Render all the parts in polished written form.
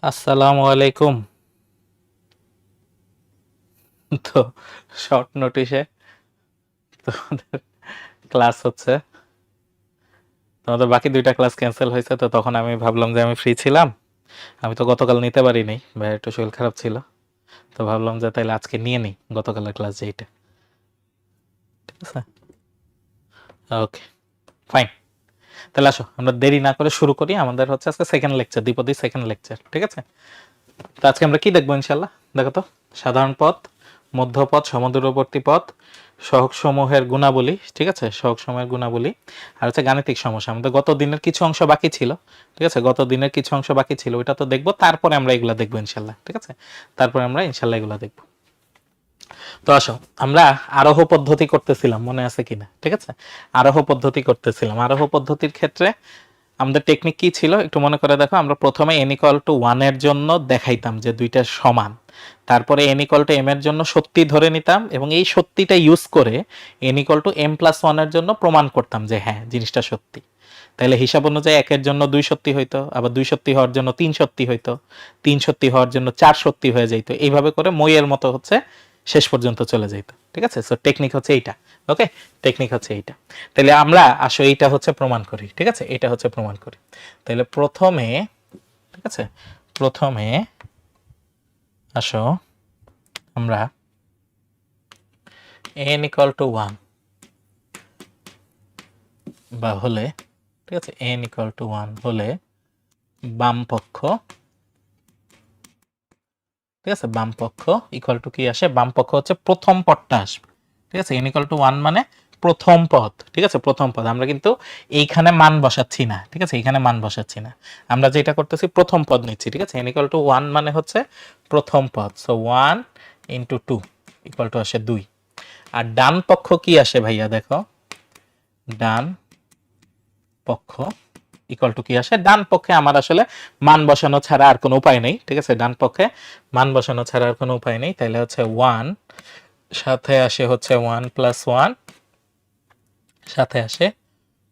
আসসালামু আলাইকুম। তো শর্ট নোটিশে তোমাদের ক্লাস হচ্ছে, তোমাদের বাকি দুইটা ক্লাস ক্যান্সেল হয়েছে। তো তখন আমি ভাবলাম যে আমি ফ্রি ছিলাম, আমি তো গতকাল নিতে পারিনি, ভাইয়ের একটু শরীর খারাপ ছিল। তো ভাবলাম যে তাইলে আজকে নিয়ে নিই গতকালের ক্লাস যেইটা। ঠিক আছে, ওকে, ফাইন। তাহলে আসো আমরা দেরি না করে শুরু করি। আমাদের হচ্ছে আজকে সেকেন্ড লেকচার, দ্বিপদী সেকেন্ড লেকচার। ঠিক আছে, তো আজকে আমরা কি দেখবো ইনশাল্লাহ? দেখো তো, সাধারণ পদ, মধ্যপদ, সমদূরবর্তী পদ, সহগসমূহের গুণাবলী। ঠিক আছে, সহগসমূহের গুণাবলী আর হচ্ছে গাণিতিক সমস্যা। আমাদের গত দিনের কিছু অংশ বাকি ছিল। ঠিক আছে, গত দিনের কিছু অংশ বাকি ছিল, ওইটা তো দেখবো, তারপরে আমরা এগুলা দেখবো ইনশাল্লাহ। ঠিক আছে, তারপরে আমরা ইনশাল্লাহ এগুলা দেখবো। তো আসো, আমরা আরোহ পদ্ধতি করতেছিলাম, মনে আছে কিনা? ঠিক আছে, আরোহ পদ্ধতি করতেছিলাম। আরোহ পদ্ধতির ক্ষেত্রে আমাদের টেকনিক কি ছিল একটু মনে করে দেখো। আমরা প্রথমে n = 1 এর জন্য দেখাইতাম যে দুইটা সমান, তারপরে n = m এর জন্য সত্যি ধরে নিতাম এবং এই সত্যিটা ইউজ করে n = m+1 এর জন্য প্রমাণ করতাম যে হ্যাঁ জিনিসটা সত্যি। তাহলে হিসাব অনুযায়ী 1 এর জন্য 2 সত্যি হইতো, আবার 2 সত্যি হওয়ার জন্য 3 সত্যি হইতো, 3 সত্যি হওয়ার জন্য 4 সত্যি হয়ে যাইতো। এইভাবে করে মইয়ের মতো হচ্ছে শেষ পর্যন্ত চলে যাইত। ঠিক আছে, সো টেকনিক হচ্ছে এইটা। ওকে, টেকনিক হচ্ছে এইটা। তাহলে আমরা আসো এইটা হচ্ছে প্রমাণ করি। ঠিক আছে, এটা হচ্ছে প্রমাণ করি। তাহলে প্রথমে, ঠিক আছে, প্রথমে আসো আমরা n = 1 বা হলে, ঠিক আছে, n = 1 হলে বাম পক্ষ, ঠিক আছে, বাম পক্ষ ইকুয়াল টু কি আসে? বাম পক্ষ হচ্ছে প্রথম পদটা আসবে। ঠিক আছে, n = 1 মানে প্রথম পদ। ঠিক আছে, প্রথম পদ। আমরা কিন্তু এইখানে মান বসাচ্ছি না। ঠিক আছে, এইখানে মান বসাচ্ছি না, আমরা যেটা করতেছি প্রথম পদ নিচ্ছি। ঠিক আছে, n = 1 মানে হচ্ছে প্রথম পদ। সো 1 × 2 = আসে 2। আর ডান পক্ষ কি আসে ভাইয়া? দেখো, ডান পক্ষ ইকুয়াল টু কি আসে? ডান পক্ষে আমার আসলে মান বসানো ছাড়া আর কোনো উপায় নেই। ঠিক আছে, ডান পক্ষে মান বসানো ছাড়া আর কোনো উপায় নেই। তাহলে হচ্ছে 1, সাথে আসে হচ্ছে 1 + 1, সাথে আসে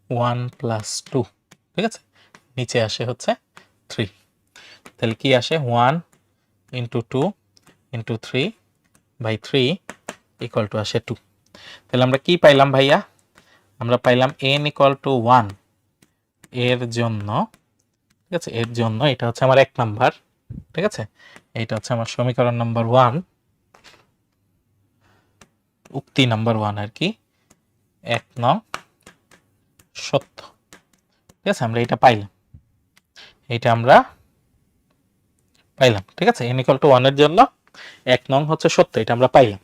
1 + 2। ঠিক আছে, নিচে আসে হচ্ছে 3। তাহলে কি আসে? 1 × 2 × 3/3 = আসে 2। তাহলে আমরা কি পাইলাম ভাইয়া? আমরা পাইলাম n = 1 এর জন্য, ঠিক আছে, এর জন্য এটা হচ্ছে আমার 1 নাম্বার। ঠিক আছে, এটা হচ্ছে আমার সমীকরণ নাম্বার 1, উক্তি নাম্বার 1 আর কি, 1 নং সত্য। ঠিক আছে, আমরা এটা পাইলাম, এটা আমরা পাইলাম। ঠিক আছে, n = 1 এর জন্য 1 নং হচ্ছে সত্য, এটা আমরা পাইলাম।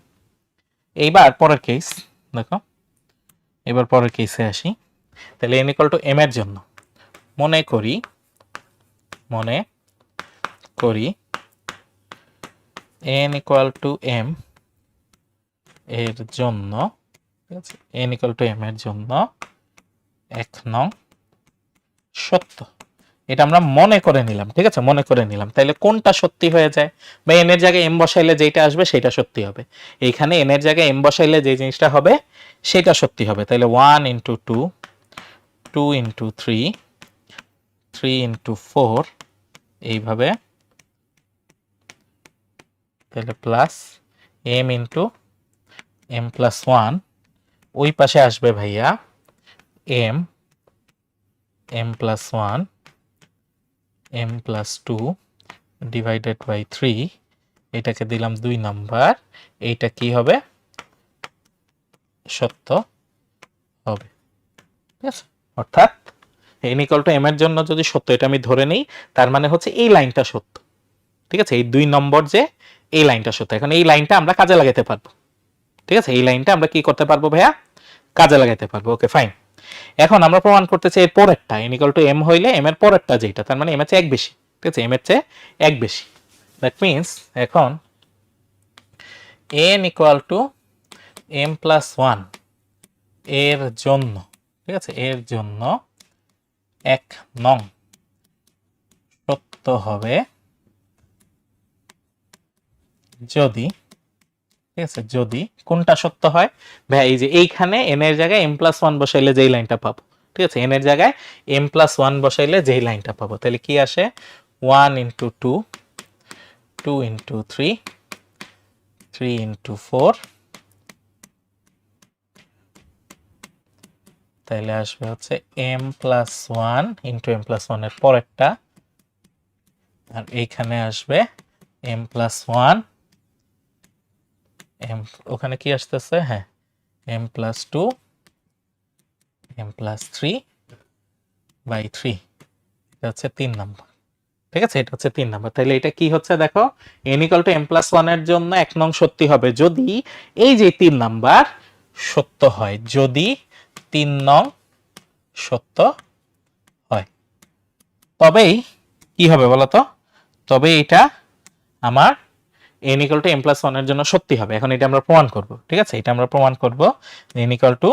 এইবার পরের কেস দেখো, এবার পরের কেসে আসি। তাহলে n = m এর জন্য মনে করি, মনে করি n = m এর জন্য, ঠিক আছে, n = m এর জন্য 1 নং সত্য। এটা আমরা মনে করে নিলাম। ঠিক আছে, মনে করে নিলাম। তাহলে কোনটা সত্যি হয়ে যায়? বা n এর জায়গায় m বসাইলে যেটা আসবে সেটা সত্যি হবে। এইখানে n এর জায়গায় m বসাইলে যে জিনিসটা হবে সেটা সত্যি হবে। তাহলে 1 × 2, 2 × 3, 3 × 4, এইভাবে। তাহলে প্লাস m × m+1, ওই পাশে আসবে ভাইয়া m, m+1, m+2 /3, এটাকে দিলাম 2 নাম্বার। এইটা কি হবে? সত্য হবে। ঠিক আছে, অর্থাৎ n = m এর জন্য যদি সত্য এটা আমি ধরে নিই, তার মানে হচ্ছে এই লাইনটা সত্য। ঠিক আছে, এই 2 নম্বর যে এই লাইনটা সত্য। এখন এই লাইনটা আমরা কাজে লাগাতে পারবো। ঠিক আছে, এই লাইনটা আমরা কি করতে পারবো ভাইয়া? কাজে লাগাতে পারবো। ওকে, ফাইন। এখন আমরা প্রমাণ করতে চাই এর পরেরটা, n = m হইলে m এর পরেরটা যেটা, তার মানে m এর চেয়ে 1 বেশি। ঠিক আছে, m এর চেয়ে 1 বেশি। দ্যাট মিন্স এখন n = m+1 এর জন্য, ঠিক আছে, এর জন্য 1 নং সত্য হবে যদি, ঠিক আছে, যদি কোনটা সত্য হয় ভাই? এই যে এইখানে n এর জায়গায় m+1 বসাইলে যেই লাইনটা পাবো। ঠিক আছে, n এর জায়গায় m+1 বসাইলে যেই লাইনটা পাবো। তাহলে কি আসে? 1 into 2, 2 into 3, 3 into 4, তাহলে আসবে হচ্ছে m plus 1 into m plus 1 এর পরেরটা, আর এইখানে আসবে m plus 1, m ওখানে কি আসতেছে, হ্যাঁ m plus 2, m plus 3 by 3, এটা হচ্ছে 3 নাম্বার। ঠিক আছে, এটা হচ্ছে 3 নাম্বার। তাহলে এটা কি হচ্ছে দেখো, n equal to m plus 1 এর জন্য 1 নং সত্যি হবে যদি এই যে 3 নাম্বার সত্য হয়, যদি 3 নং সত্য হয়, তবেই কি হবে বলতো, তবে এটা আমার n equal to m plus 1 এর জন্য সত্যি হবে। এখন এটা আমরা প্রমাণ করব। ঠিক আছে, এটা আমরা প্রমাণ করব n equal to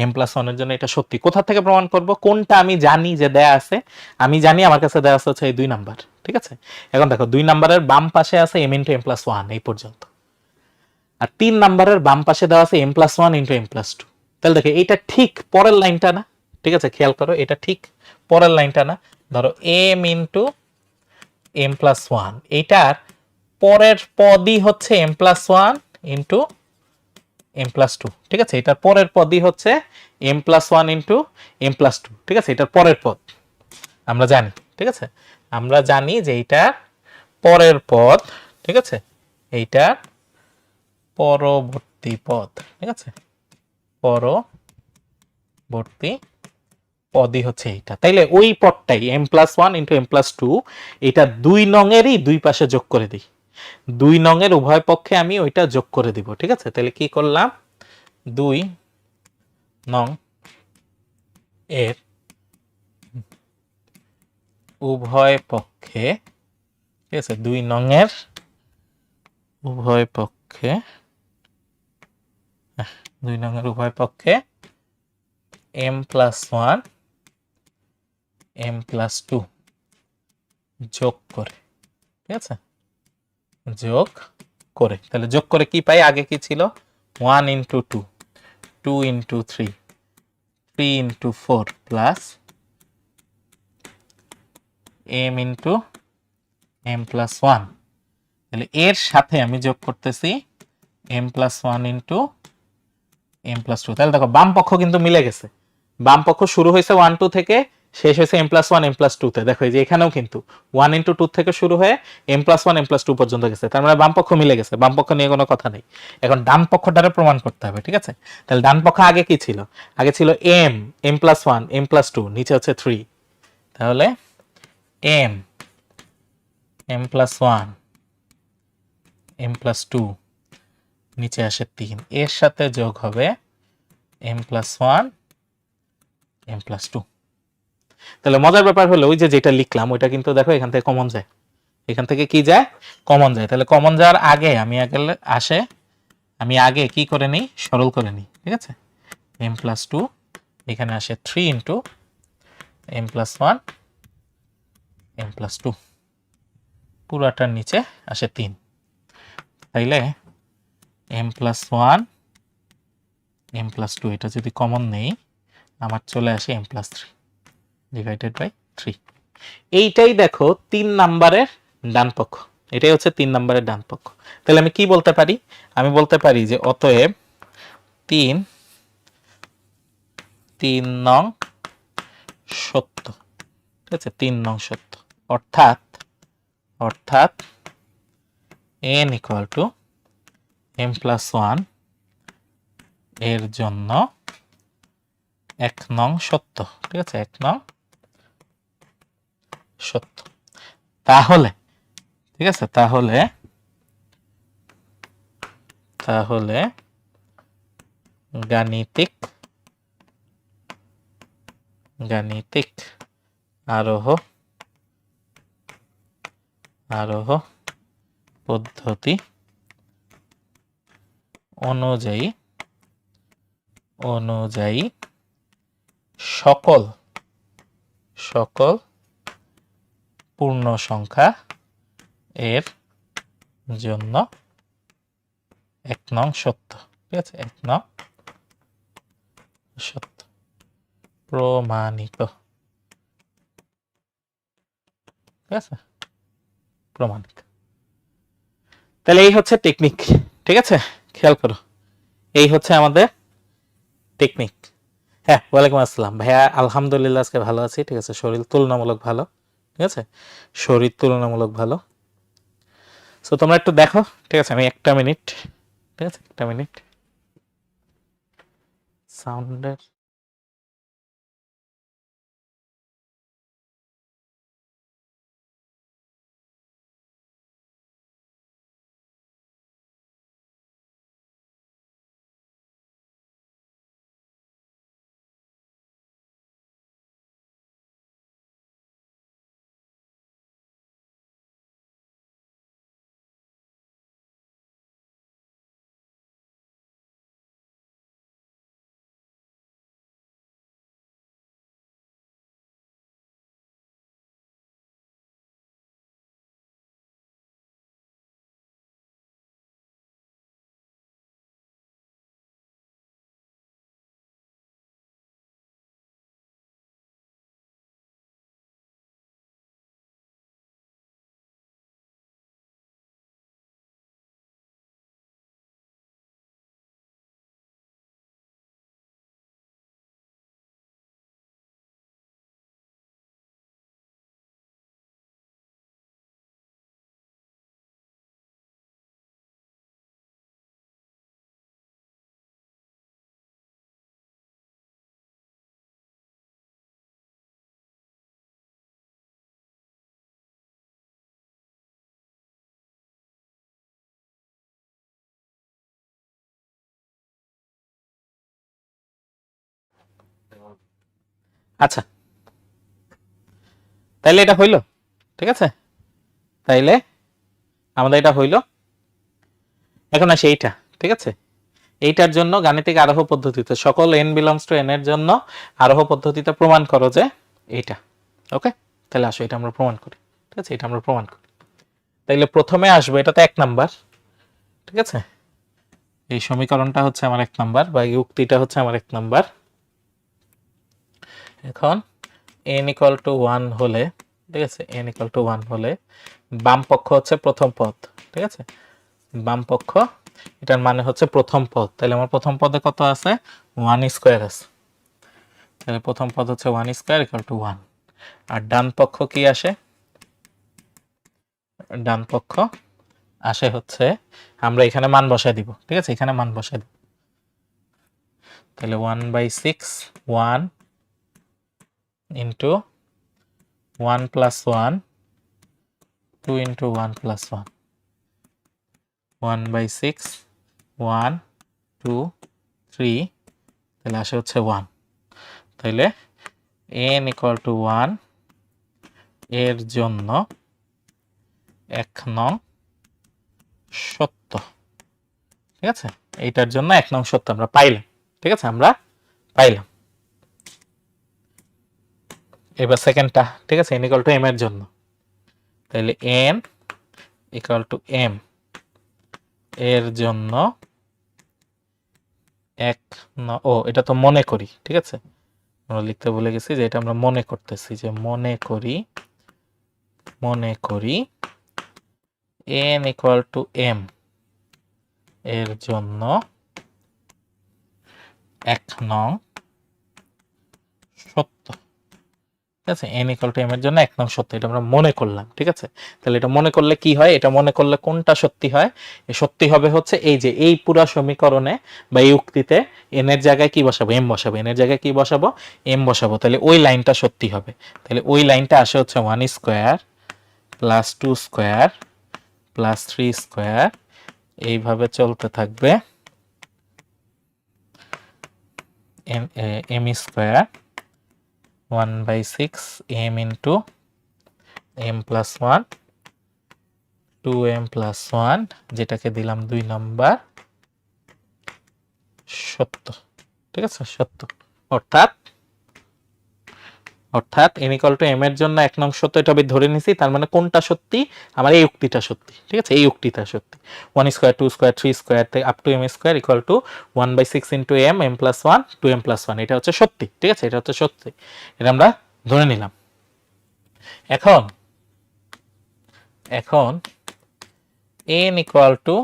m plus 1 এর জন্য এটা সত্যি। কোথা থেকে প্রমাণ করব, কোনটা আমি জানি যে দেয়া আছে, আমি জানি আমার কাছে দেয়া আছে হচ্ছে এই 2 নাম্বার। ঠিক আছে, এখন দেখো 2 নাম্বারের বাম পাশে আছে m into m plus 1 এই পর্যন্ত, আর 3 নাম্বারের বাম পাশে দেওয়া আছে m plus 1 into m plus 2। তাহলে দেখো এটা ঠিক পরের লাইনটা না? ঠিক আছে, খেয়াল করো, এটা ঠিক পরের লাইনটা না? ধরো m into m plus 1, এটার পরের পদই হচ্ছে m plus 1 into m plus 2। ঠিক আছে, এটার পরের পদই হচ্ছে m plus 1 into m plus 2। ঠিক আছে, এটার পরের পদ আমরা জানি। ঠিক আছে, আমরা জানি যে এইটার পরের পদ, ঠিক আছে, এইটার পরবর্তী পদ। ঠিক আছে, পরবর্তী পদই হচ্ছে এইটা। তাইলে ওই পদটাই m plus 1 into m plus 2, এটা 2 নংয়েরই দুই পাশে যোগ করে দিই। 2 নংয়ের উভয় পক্ষে আমি ওইটা যোগ করে দিব। ঠিক আছে, তাহলে কি করলাম, 2 নং এর উভয় পক্ষে, ঠিক আছে, 2 নংয়ের উভয় পক্ষে, 2 নংয়ের উভয় পক্ষে m plus 1 m plus 2 যোগ করে। ঠিক আছে, যোগ করে, তাহলে যোগ করে কি পাই, আগে কি ছিল 1 into 2, 2 into 3, 3 into 4 plus m into m plus 1। তাহলে এর সাথে আমি যোগ করতেছি m plus 1 into m plus 2। তাহলে দেখো বাম পক্ষ কিন্তু মিলে গেছে, বাম পক্ষ শুরু হয়েছে 1 2 থেকে, শেষ হয়েছে m plus 1 m plus 2 তে। দেখো এই যে এখানেও কিন্তু 1 into 2 থেকে শুরু হয়ে m plus 1 m plus 2 পর্যন্ত গেছে, তার মানে বাম পক্ষ মিলে গেছে, বাম পক্ষ নিয়ে কোনো কথা নেই। এখন ডান পক্ষটারে প্রমাণ করতে হবে। ঠিক আছে, তাহলে ডান পক্ষ আগে কি ছিল, আগে ছিল m plus 1 m plus 2, নিচে হচ্ছে 3, তাহলে m plus 1 m plus 2, নিচে আসে 3, এর সাথে যোগ হবে m plus 1 m plus 2। তাহলে মজার ব্যাপার হলো ওই যে যেটা লিখলাম ওইটা কিন্তু দেখো এখান থেকে কমন যায়, এখান থেকে কি যায়, কমন যায়। তাহলে কমন যাওয়ার আগে আমি আগে কি করে নিই, সরল করে নিই। ঠিক আছে, m plus 2, এখানে আসে 3 into m plus 1 m plus 2, পুরাটার নিচে আসে 3। তাইলে m plus 1 m plus 2 এটা যদি কমন নেই, আমার চলে আসে m plus 3 ডিভাইডেড বাই 3। এইটাই দেখো 3 নাম্বারের ডান পক্ষ, এটাই হচ্ছে 3 নাম্বারের ডান পক্ষ। তাহলে আমি কি বলতে পারি, আমি বলতে পারি যে অতএব 3 নং সত্য। ঠিক আছে, 3 নং সত্য, অর্থাৎ n equal to m plus 1 এর জন্য 1 নং সত্য। ঠিক আছে, 1 নং সত্য। তাহলে ঠিক আছে, তাহলে গাণিতিক আরোহ পদ্ধতি অনুযায়ী সকল পূর্ণ সংখ্যা এর জন্য 1 নং সত্য। ঠিক আছে, 1 নং সত্য প্রমাণিত। ঠিক আছে। প্রমাণিত। তাহলে এই হচ্ছে টেকনিক, ঠিক আছে, খেয়াল করো, এই হচ্ছে আমাদের টেকনিক। হ্যাঁ, ওয়ালাইকুম আসসালাম ভাইয়া, আলহামদুলিল্লাহ আজকে ভালো আছি, ঠিক আছে, শরীর তুলনামূলক ভালো, ঠিক আছে, শরীর তুলনামূলক ভালো। সো তোমরা একটু দেখো, ঠিক আছে, আমি একটা মিনিট, ঠিক আছে, একটা মিনিট সাউন্ডের আচ্ছা, তাইলে এটা হইলো, ঠিক আছে, তাইলে আমাদের এটা হইলো। এখন আসি এইটা, ঠিক আছে, এইটার জন্য গাণিতিক আরোহ পদ্ধতিতে সকল n বিলংস টু n এর জন্য আরোহ পদ্ধতিতে প্রমাণ করো যে এইটা। ওকে, তাহলে আসো এটা আমরা প্রমাণ করি, ঠিক আছে, এটা আমরা প্রমাণ করি। তাইলে প্রথমে আসবো, এটা তো 1 নাম্বার, ঠিক আছে, এই সমীকরণটা হচ্ছে আমার 1 নাম্বার, বা এই উক্তিটা হচ্ছে আমার 1 নাম্বার। এখন n ইকুয়াল টু 1 হলে, ঠিক আছে, n ইকুয়াল টু 1 হলে বাম পক্ষ হচ্ছে প্রথম পদ, ঠিক আছে, বাম পক্ষ, এটার মানে হচ্ছে প্রথম পদ, তাহলে আমার প্রথম পদে কত আছে, 1 স্কয়ার আছে, তাহলে প্রথম পদ হচ্ছে 1 স্কয়ার ইকুয়াল টু 1। আর ডান পক্ষ কি আসে, ডান পক্ষ আসে হচ্ছে, আমরা এখানে মান বসায় দিব, ঠিক আছে, এখানে মান বসায় দিব, তাহলে 1/6 1 ইন্টু 1 প্লাস 1 2 ইন্টু 1 প্লাস 1, 1/6 1 2 3, তাহলে আসে হচ্ছে 1। তাহলে n ইকুয়াল টু 1 এর জন্য 1 নং সত্য, ঠিক আছে, এইটার জন্য 1 নং সত্য আমরা পাইলাম, ঠিক আছে, আমরা পাইলাম। এবার সেকেন্ডটা, ঠিক আছে, n ইকুয়াল টু m এর জন্য, তাহলে n ইকুয়াল টু m এর জন্য এটা তো মনে করি, ঠিক আছে, আমরা লিখতে ভুলে গেছি যে এটা আমরা মনে করতেছি, যে মনে করি n ইকুয়াল টু m এর জন্য 1 নং সত্য, ঠিক আছে, n ইকুয়াল টু m এর জন্য 1 নং সত্য, এটা আমরা মনে করলাম, ঠিক আছে। তাহলে এটা মনে করলে কি হয়, এটা মনে করলে কোনটা সত্যি হয়, সত্যি হবে হচ্ছে এই যে এই পুরা সমীকরণে বা এই উক্তিতে n এর জায়গায় কি বসাবো, m বসাবো, n এর জায়গায় কি বসাবো, m বসাবো, তাহলে ওই লাইনটা সত্যি হবে। তাহলে ওই লাইনটা আসে হচ্ছে 1 square plus 2 square plus 3 square, এইভাবে চলতে থাকবে m square 1/6 m into m plus 1 2m plus 1, যেটাকে দিলাম 2 নম্বর সত্য, ঠিক আছে, সত্য। অর্থাৎ n ইকুয়াল টু m এর জন্য 1 নং সত্য, এটা আমি ধরে নিছি, তার মানে কোনটা সত্যি, আমার এই উক্তিটা সত্যি, ঠিক আছে, এই উক্তিটা সত্যি, 1 স্কয়ার 2 স্কয়ার 3 স্কয়ার থেকে up to m square equal to 1/6 into m plus 1 2m plus 1, এটা হচ্ছে সত্যি, ঠিক আছে, এটা হচ্ছে সত্যি, এটা আমরা ধরে নিলাম। এখন n equal to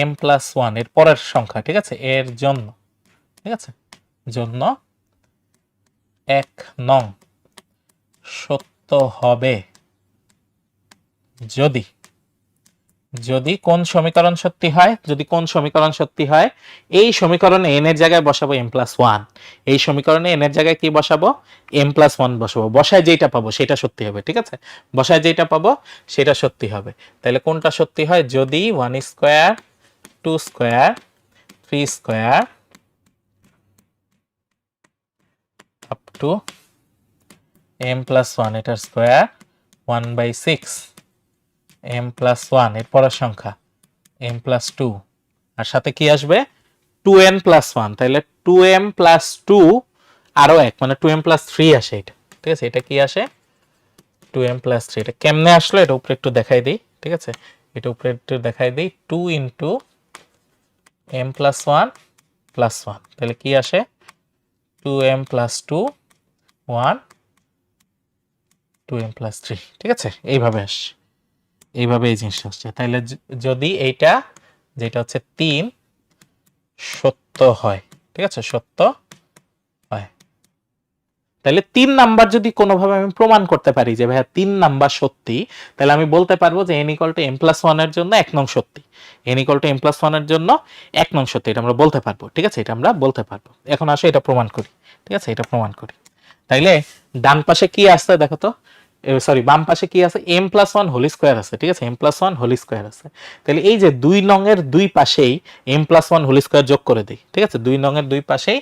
m plus 1 এর পরের সংখ্যা, ঠিক আছে, এর জন্য, ঠিক আছে, জন্য 1 নং সত্য হবে যদি, যদি কোন সমীকরণ সত্যি হয়, যদি কোন সমীকরণ সত্যি হয়, এই সমীকরণে n এর জায়গায় বসাবো m প্লাস 1, এই সমীকরণে n এর জায়গায় কি বসাবো, m প্লাস 1 বসাবো, বসায় যেটা পাবো সেটা সত্যি হবে, ঠিক আছে, বসায় যেটা পাবো সেটা সত্যি হবে। তাহলে কোনটা সত্যি হয়, যদি 1 square 2 square 3 square up to m plus 1 এটার স্কয়ার 1/6 m প্লাস 1 এর পরের সংখ্যা m প্লাস 2 আর সাথে কি আসবে 2n প্লাস 1, তাহলে 2m প্লাস 2 আরো এক, মানে 2m প্লাস 3 আসে এটা, ঠিক আছে, এটা কি আসে 2m প্লাস 3। এটা কেমনে আসলো এটা উপরে একটু দেখাই দিই, ঠিক আছে, এটা উপরে একটু দেখাই দিই, 2 ইন্টু m প্লাস 1 প্লাস 1, তাহলে কি আসে 2m প্লাস 2 1 2m প্লাস 3, ঠিক আছে, এইভাবে আসে, এইভাবে এই জিনিসটা আসছে। তাহলে যদি এইটা যেটা হচ্ছে 3 সত্য হয়, ঠিক আছে, সত্য হয়, তাহলে 3 নাম্বার যদি কোনোভাবে আমি প্রমাণ করতে পারি যে ভাইয়া 3 নাম্বার সত্যি, তাহলে আমি বলতে পারবো যে n equal to m plus 1 এর জন্য 1 নং সত্যি, n equal to m plus 1 এর জন্য 1 নং সত্যি, এটা আমরা বলতে পারবো, ঠিক আছে, এটা আমরা বলতে পারবো। এখন আসো এটা প্রমাণ করি, ঠিক আছে, এটা প্রমাণ করি। তাইলে ডান পাশে কি আসছে দেখো তো, সরি বাম পাশে কি আছে, m প্লাস 1 হোল স্কয়ার আছে, ঠিক আছে, m প্লাস 1 হোল স্কয়ার আছে। তাহলে এই যে 2 নং এর দুই পাশেই m প্লাস 1 হোল স্কয়ার যোগ করে দেই, ঠিক আছে, 2 নং এর দুই পাশেই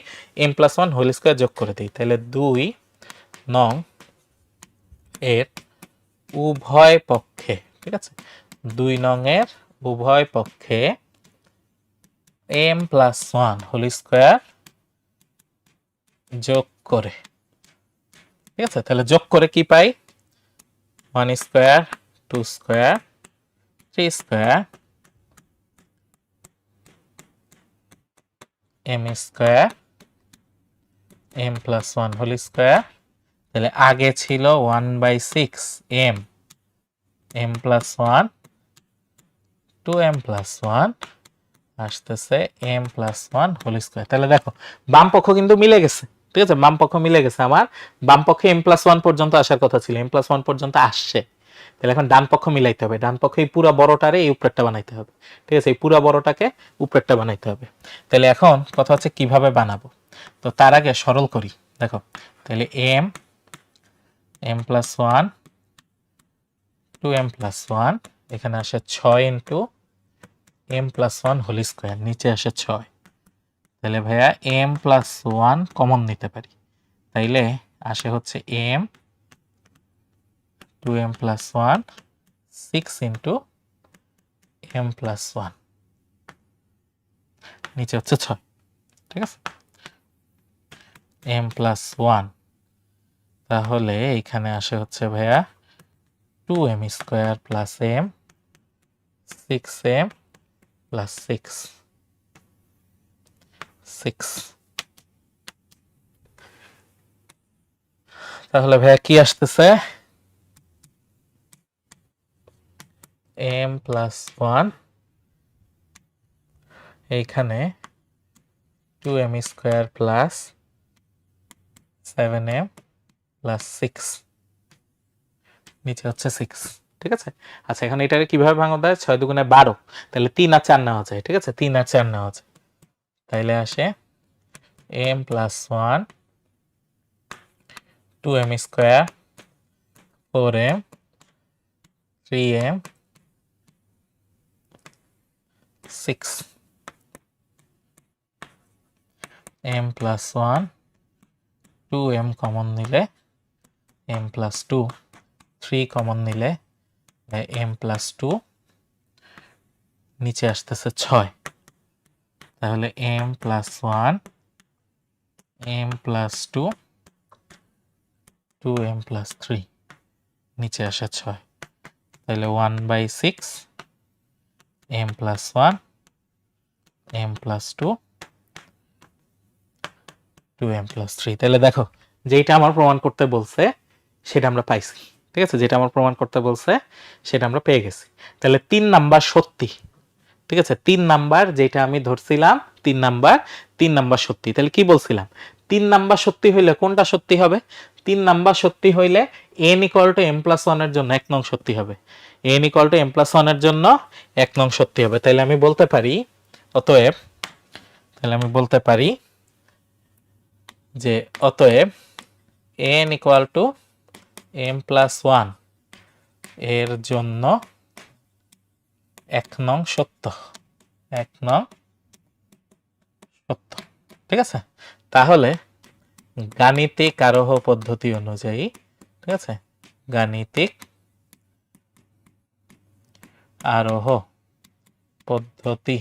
m প্লাস 1 হোল স্কয়ার যোগ করে দেই, তাহলে 2 নং এর উভয় পক্ষে, ঠিক আছে, 2 নং এর উভয় পক্ষে m প্লাস 1 হোল স্কয়ার যোগ করে, ঠিক আছে, তাহলে যোগ করে কি পাই 1 square 2 square 3 square m square m plus 1 whole square, তাহলে আগে ছিল 1/6 m m plus 1 2m plus 1 আসতেছে m প্লাস 1 হোল স্কয়ার। তাহলে দেখো বাম পক্ষ কিন্তু মিলে গেছে, ঠিক আছে, বাম পক্ষ মিলে গেছে, আমার বাম পক্ষে m প্লাস 1 পর্যন্ত আসার কথা ছিল, m প্লাস 1 পর্যন্ত আসছে। তাহলে এখন ডান পক্ষ মিলাইতে হবে, ডান পক্ষে এই পুরো বড়টারে এই উপরেরটা বানাইতে হবে, ঠিক আছে, এই পুরো বড়টাকে উপরেরটা বানাইতে হবে। তাহলে এখন কথা হচ্ছে কিভাবে বানাবো, তো তার আগে সরল করি, দেখো তাহলে m প্লাস 1 2m প্লাস 1 এখানে আসে 6 into m plus 1 whole square, নিচে আসে 6, তাহলে ভাইয়া m প্লাস 1 কমন নিতে পারি, তাইলে আসে হচ্ছে m 2m plus 1 6 into m plus 1, নিচে হচ্ছে 6, ঠিক আছে, m প্লাস 1, তাহলে এখানে আসে হচ্ছে ভাইয়া 2m square plus m 6m plus 6, তাহলে ভাইয়া কি আসতেছে m প্লাস 1 এইখানে 2m square plus 7m plus 6, নিচে হচ্ছে 6, ঠিক আছে। আচ্ছা এখন এটাকে কিভাবে ভাঙা যায়, 6 দুগুণে 12, তাহলে 3 আর 4 নেওয়া যায়, ঠিক আছে, 3 আর 4 নেওয়া যায়, তাইলে আসে m plus 1 2m square 4m 3m 6, m plus 1 2m common নিলে m প্লাস 2 3 কমন নিলে m প্লাস 2 নিচে আসতেছে 6, তাহলে m plus 1 m plus 2 2m plus 3 নিচে আসে 6, তাহলে 1/6 m plus 1 m plus 2 2m plus 3। তাহলে দেখো যেটা আমার প্রমাণ করতে বলছে সেটা আমরা পাইছি, ঠিক আছে, যেটা আমার প্রমাণ করতে বলছে সেটা আমরা পেয়ে গেছি। তাহলে 3 নাম্বার সত্যি। ঠিক আছে, 3 নাম্বার যেটা আমি ধরছিলাম 3 নাম্বার সত্যি। তাহলে কি বলছিলাম, 3 নাম্বার সত্যি হইলে কোনটা সত্যি হবে? 3 নাম্বার সত্যি হইলে n = m+1 এর জন্য 1 নং সত্যি হবে। n = m+1 এর জন্য 1 নং সত্যি হবে। তাহলে আমি বলতে পারি অতএব, যে অতএব n = m+1 এর জন্য 1 নং সত্য। 1 নং সত্য। ঠিক আছে, তাহলে গাণিতিক আরোহ পদ্ধতি অনুযায়ী, ঠিক আছে, গাণিতিক আরোহ পদ্ধতি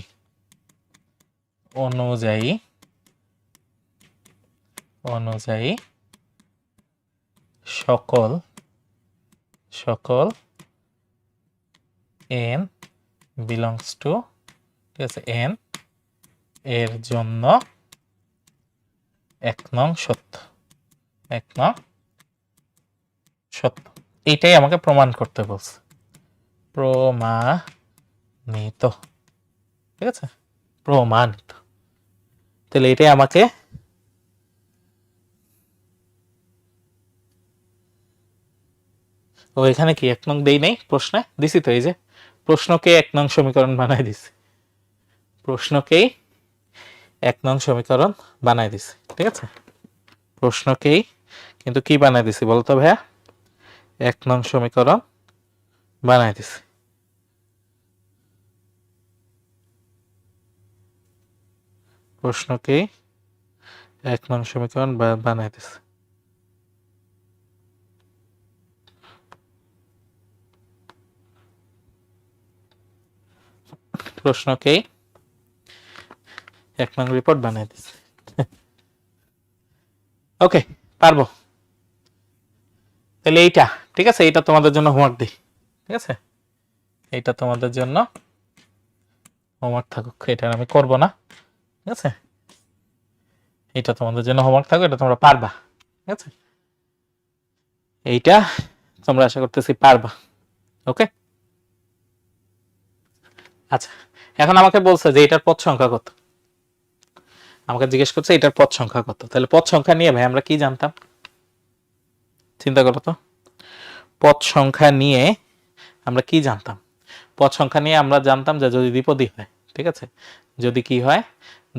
অনুযায়ী সকল n belongs to, ঠিক আছে, n এর জন্য 1 নং সত্য। 1 নং সত্য, এটাই আমাকে প্রমাণ করতে বলছে। প্রমাণিত। ঠিক আছে, প্রমাণিত। তাহলে এটাই আমাকে এখানে কি 1 নং দেই নাই প্রশ্নে? দিছি তো, এই যে প্রশ্নকে 1 নং সমীকরণ বানাই দিছি। প্রশ্নকেই 1 নং সমীকরণ বানাই দিছি। ঠিক আছে, প্রশ্নকেই কিন্তু কি বানাই দিছি বলতো ভাইয়া? 1 নং সমীকরণ বানাই দিছি। প্রশ্নকেই 1 নং সমীকরণ বানাই দিছি। প্রশ্নকেই 1 নং রিপোর্ট বানাই দিছি। ওকে, পারবো। তাহলে এইটা, ঠিক আছে, এইটা তোমাদের জন্য হোমওয়ার্ক দিই। ঠিক আছে, এইটা তোমাদের জন্য হোমওয়ার্ক থাকুক, এটা আমি করব না। ঠিক আছে, এটা তোমাদের জন্য হোমওয়ার্ক থাকুক, এটা তোমরা পারবা। ঠিক আছে, এইটা তোমরা আশা করতেছি পারবা। ওকে, আচ্ছা, এখন আমাকে বলছে যে এটার পদ সংখ্যা কত। আমাকে জিজ্ঞেস করছে এটার পদ সংখ্যা কত। তাহলে পদ সংখ্যা নিয়ে ভাই আমরা কি জানতাম? চিন্তা করো তো, পদ সংখ্যা নিয়ে আমরা কি জানতাম? পদ সংখ্যা নিয়ে আমরা জানতাম যে যদি দ্বিপদী হয়, ঠিক আছে, যদি কি হয়,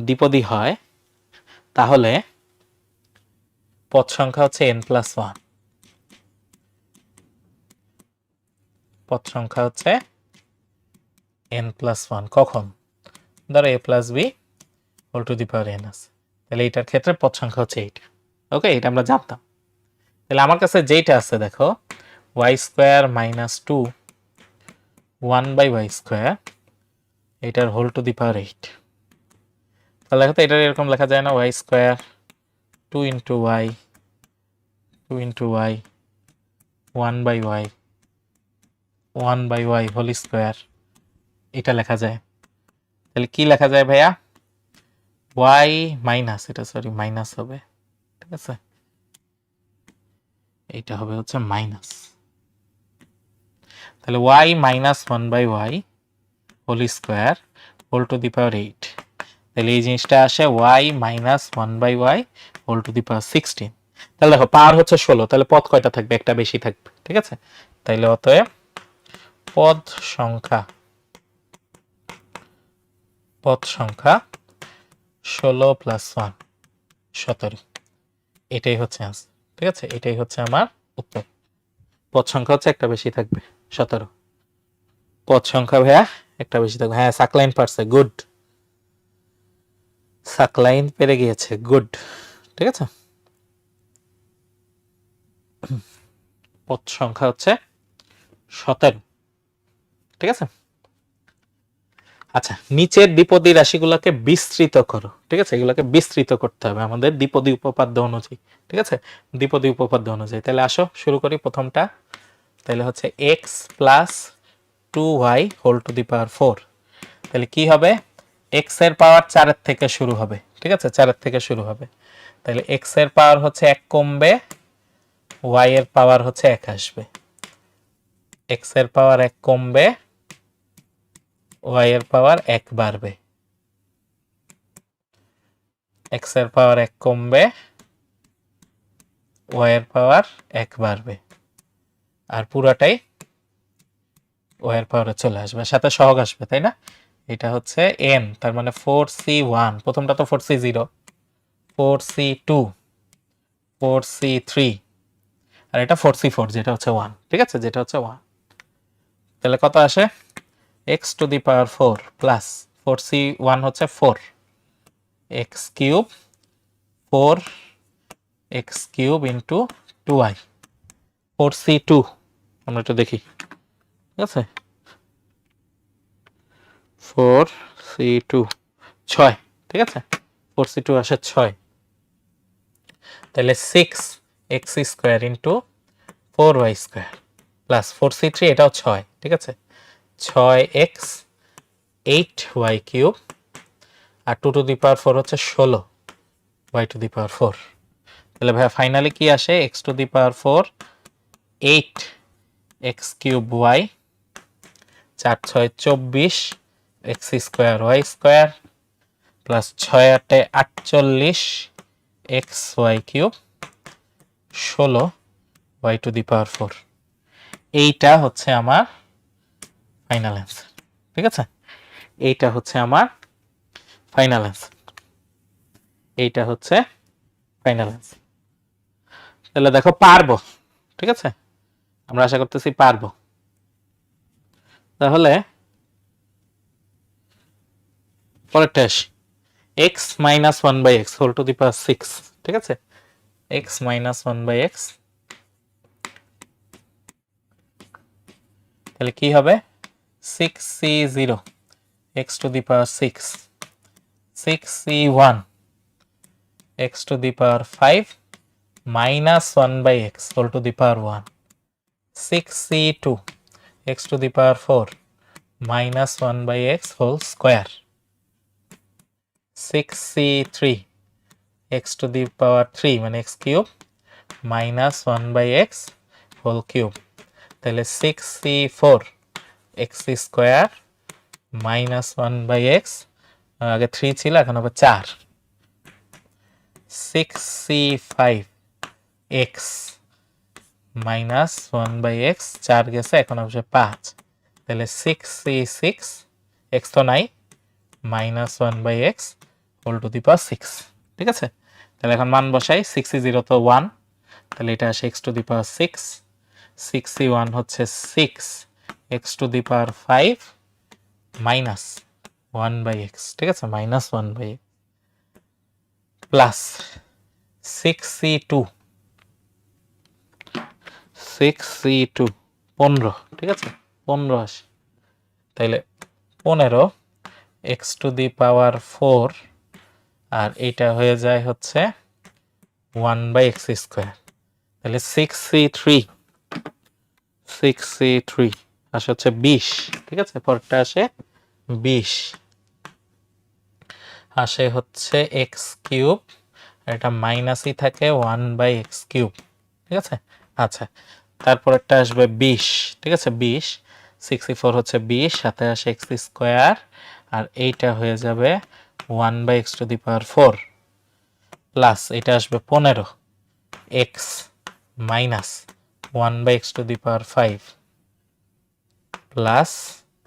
দ্বিপদী হয়, তাহলে পদ সংখ্যা হচ্ছে n+1। পদ সংখ্যা হচ্ছে n+1 কখন? ধরো a+b whole to the power n আছে, তাহলে এটার ক্ষেত্রে পদ সংখ্যা হচ্ছে এইটা। ওকে, এটা আমরা জানতাম। তাহলে আমার কাছে যেটা আছে দেখো, y² - 2 1/y², এটার হোল টু দি পাওয়ার 8। তাহলে দেখো তো, এটা এরকম লেখা যায় না, y² 2 × y 1/y 1/y whole square, এটা লেখা যায়। তাহলে কি লেখা যায় ভাইয়া? y মাইনাস, এটা সরি মাইনাস হবে। ঠিক আছে, এইটা হবে হচ্ছে মাইনাস। তাহলে y - 1/y whole square whole to the power 8। তাহলে এই জিনিসটা আসে y - 1/y whole to the power 16। তাহলে দেখো পাওয়ার হচ্ছে 16, তাহলে পদ কয়টা থাকবে? একটা বেশি থাকবে। ঠিক আছে, তাইলে অতএব পদ সংখ্যা 16 + 1 17। এটাই হচ্ছে আনসার। ঠিক আছে, এটাই হচ্ছে আমার উত্তর। পদ সংখ্যা হচ্ছে একটা বেশি থাকবে, 17। পদ সংখ্যা ভাইয়া একটা বেশি থাকবে। হ্যাঁ, সাকলাইন পারছে, গুড। সাকলাইন পেরে গিয়েছে, গুড। ঠিক আছে, পদ সংখ্যা হচ্ছে 17। ঠিক আছে, আচ্ছা, নিচের দ্বিপদী রাশিগুলোকে বিস্তৃত করো। ঠিক আছে, এগুলোকে বিস্তৃত করতে হবে আমাদের দ্বিপদী উপপাদ্য অনুযায়ী। ঠিক আছে, দ্বিপদী উপপাদ্য অনুযায়ী। তাহলে আসো শুরু করি প্রথমটা। তাহলে হচ্ছে x + 2y whole to the power 4। তাহলে কি হবে? x এর পাওয়ার 4 এর থেকে শুরু হবে। ঠিক আছে, 4 এর থেকে শুরু হবে। তাহলে x এর পাওয়ার হচ্ছে 1 কমবে, y এর পাওয়ার হচ্ছে 1 আসবে। x এর পাওয়ার 1 কমবে, y এর পাওয়ার 1 বাড়বে। x এর পাওয়ার 1 কমবে, y এর পাওয়ার 1 বাড়বে, আর পুরাটাই y এর পাওয়ারে চলে আসবে, সাথে সহগ আসবে, তাই না? এটা হচ্ছে n, তার মানে 4c1, প্রথমটা তো 4c0, 4c2, 4c3, আর এটা 4c4 যেটা হচ্ছে 1, ঠিক আছে, যেটা হচ্ছে 1। তাহলে কত আসে? x to the power 4 plus 4c1 হচ্ছে 4, x cube 4 x cube into 2y, 4c2 আমরা একটু দেখি, ঠিক আছে, 4c2 6, ঠিক আছে, 4c2 আসে 6, তাহলে 6x square into 4y square plus 4c3 এটাও 6, ঠিক আছে, 6x 8y cube, R 2 to the power 4 হচ্ছে 16 y টু দি পাওয়ার 4। তাহলে ভাই ফাইনালি কি আসে? x to the power 4 8x cube y, 4 6 24 x square y square plus 6 8 48 x y cube 16 y to the power 4। এইটা হচ্ছে আমার final answer, ঠিক আছে, এইটা হচ্ছে আমার ফাইনাল অ্যান্সার, এইটা হচ্ছে ফাইনাল অ্যান্সার। তাহলে দেখো পারবো, ঠিক আছে, আমরা আশা করতেছি পারবো। তাহলে পরেরটা আসি, x minus 1/x whole to the power 6, ঠিক আছে, x মাইনাস 1/x, তাহলে কি হবে? 6c0 x to the power 6, 6c1 x to the power 5 minus 1/x whole to the power 1, 6c2 x to the power 4 minus 1/x whole square, 6c3 x to the power 3 মানে x cube minus 1/x whole cube, তাহলে 6c4 x square minus 1/x, আগে 3 ছিল এখন হবে 4, 6c5 x minus 1/x, 4 গেছে এখন হবে 5, তাহলে 6c6 x তো নাই minus 1/x whole to the power 6, ঠিক আছে। তাহলে এখন মান বসাই, 6c0 তো 1, তাহলে এটা আসে x to the power 6, 6c1 হচ্ছে 6 x to the power 5 minus 1/x, ঠিক আছে, মাইনাস 1/x প্লাস 6c2 15, ঠিক আছে, 15 আসে, তাইলে 15 x টু দি পাওয়ার 4, আর এটা হয়ে যায় হচ্ছে 1/x স্কোয়ার, তাহলে 6c3 আসে হচ্ছে 20, ঠিক আছে, পরেরটা আসে 20 আসে হচ্ছে x কিউব, এটা মাইনাসই থাকে 1/x কিউব, ঠিক আছে। আচ্ছা, তারপরেরটা আসবে 20, ঠিক আছে, 20, 64 হচ্ছে 20, সাথে আসে x স্কোয়ার, আর এইটা হয়ে যাবে 1/x two the power 4 plus এটা আসবে 15 x minus 1/x two the power 5 plus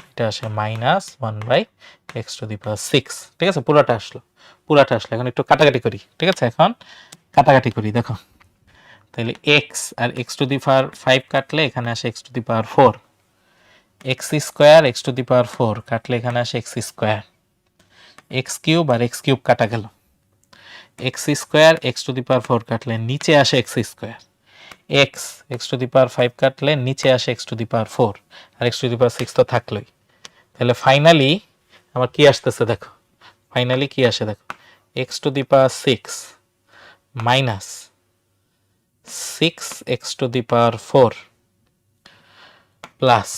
এটা আসে minus 1/x two the power 6, ঠিক আছে, পুরাটা আসলো। এখন একটু কাটাকাটি করি, ঠিক আছে, এখন কাটাকাটি করি, দেখো, তাহলে x আর x টু দি পাওয়ার 5 কাটলে এখানে আসে x to the power 4, x square x to the power 4 কাটলে এখানে আসে x স্কোয়ার, x কিউব আর x কিউব কাটা গেল, x square x to the power 4 কাটলে নিচে আসে x square, x to the power 5 কাটলে নিচে আসে x টু দি পাওয়ার 4, আর x টু দি পাওয়ার 6 তো থাকলোই। তাহলে ফাইনালি আমার কি আসতেছে দেখো, ফাইনালি কি আসে দেখো, x to the power 6 minus 6x to the power 4 plus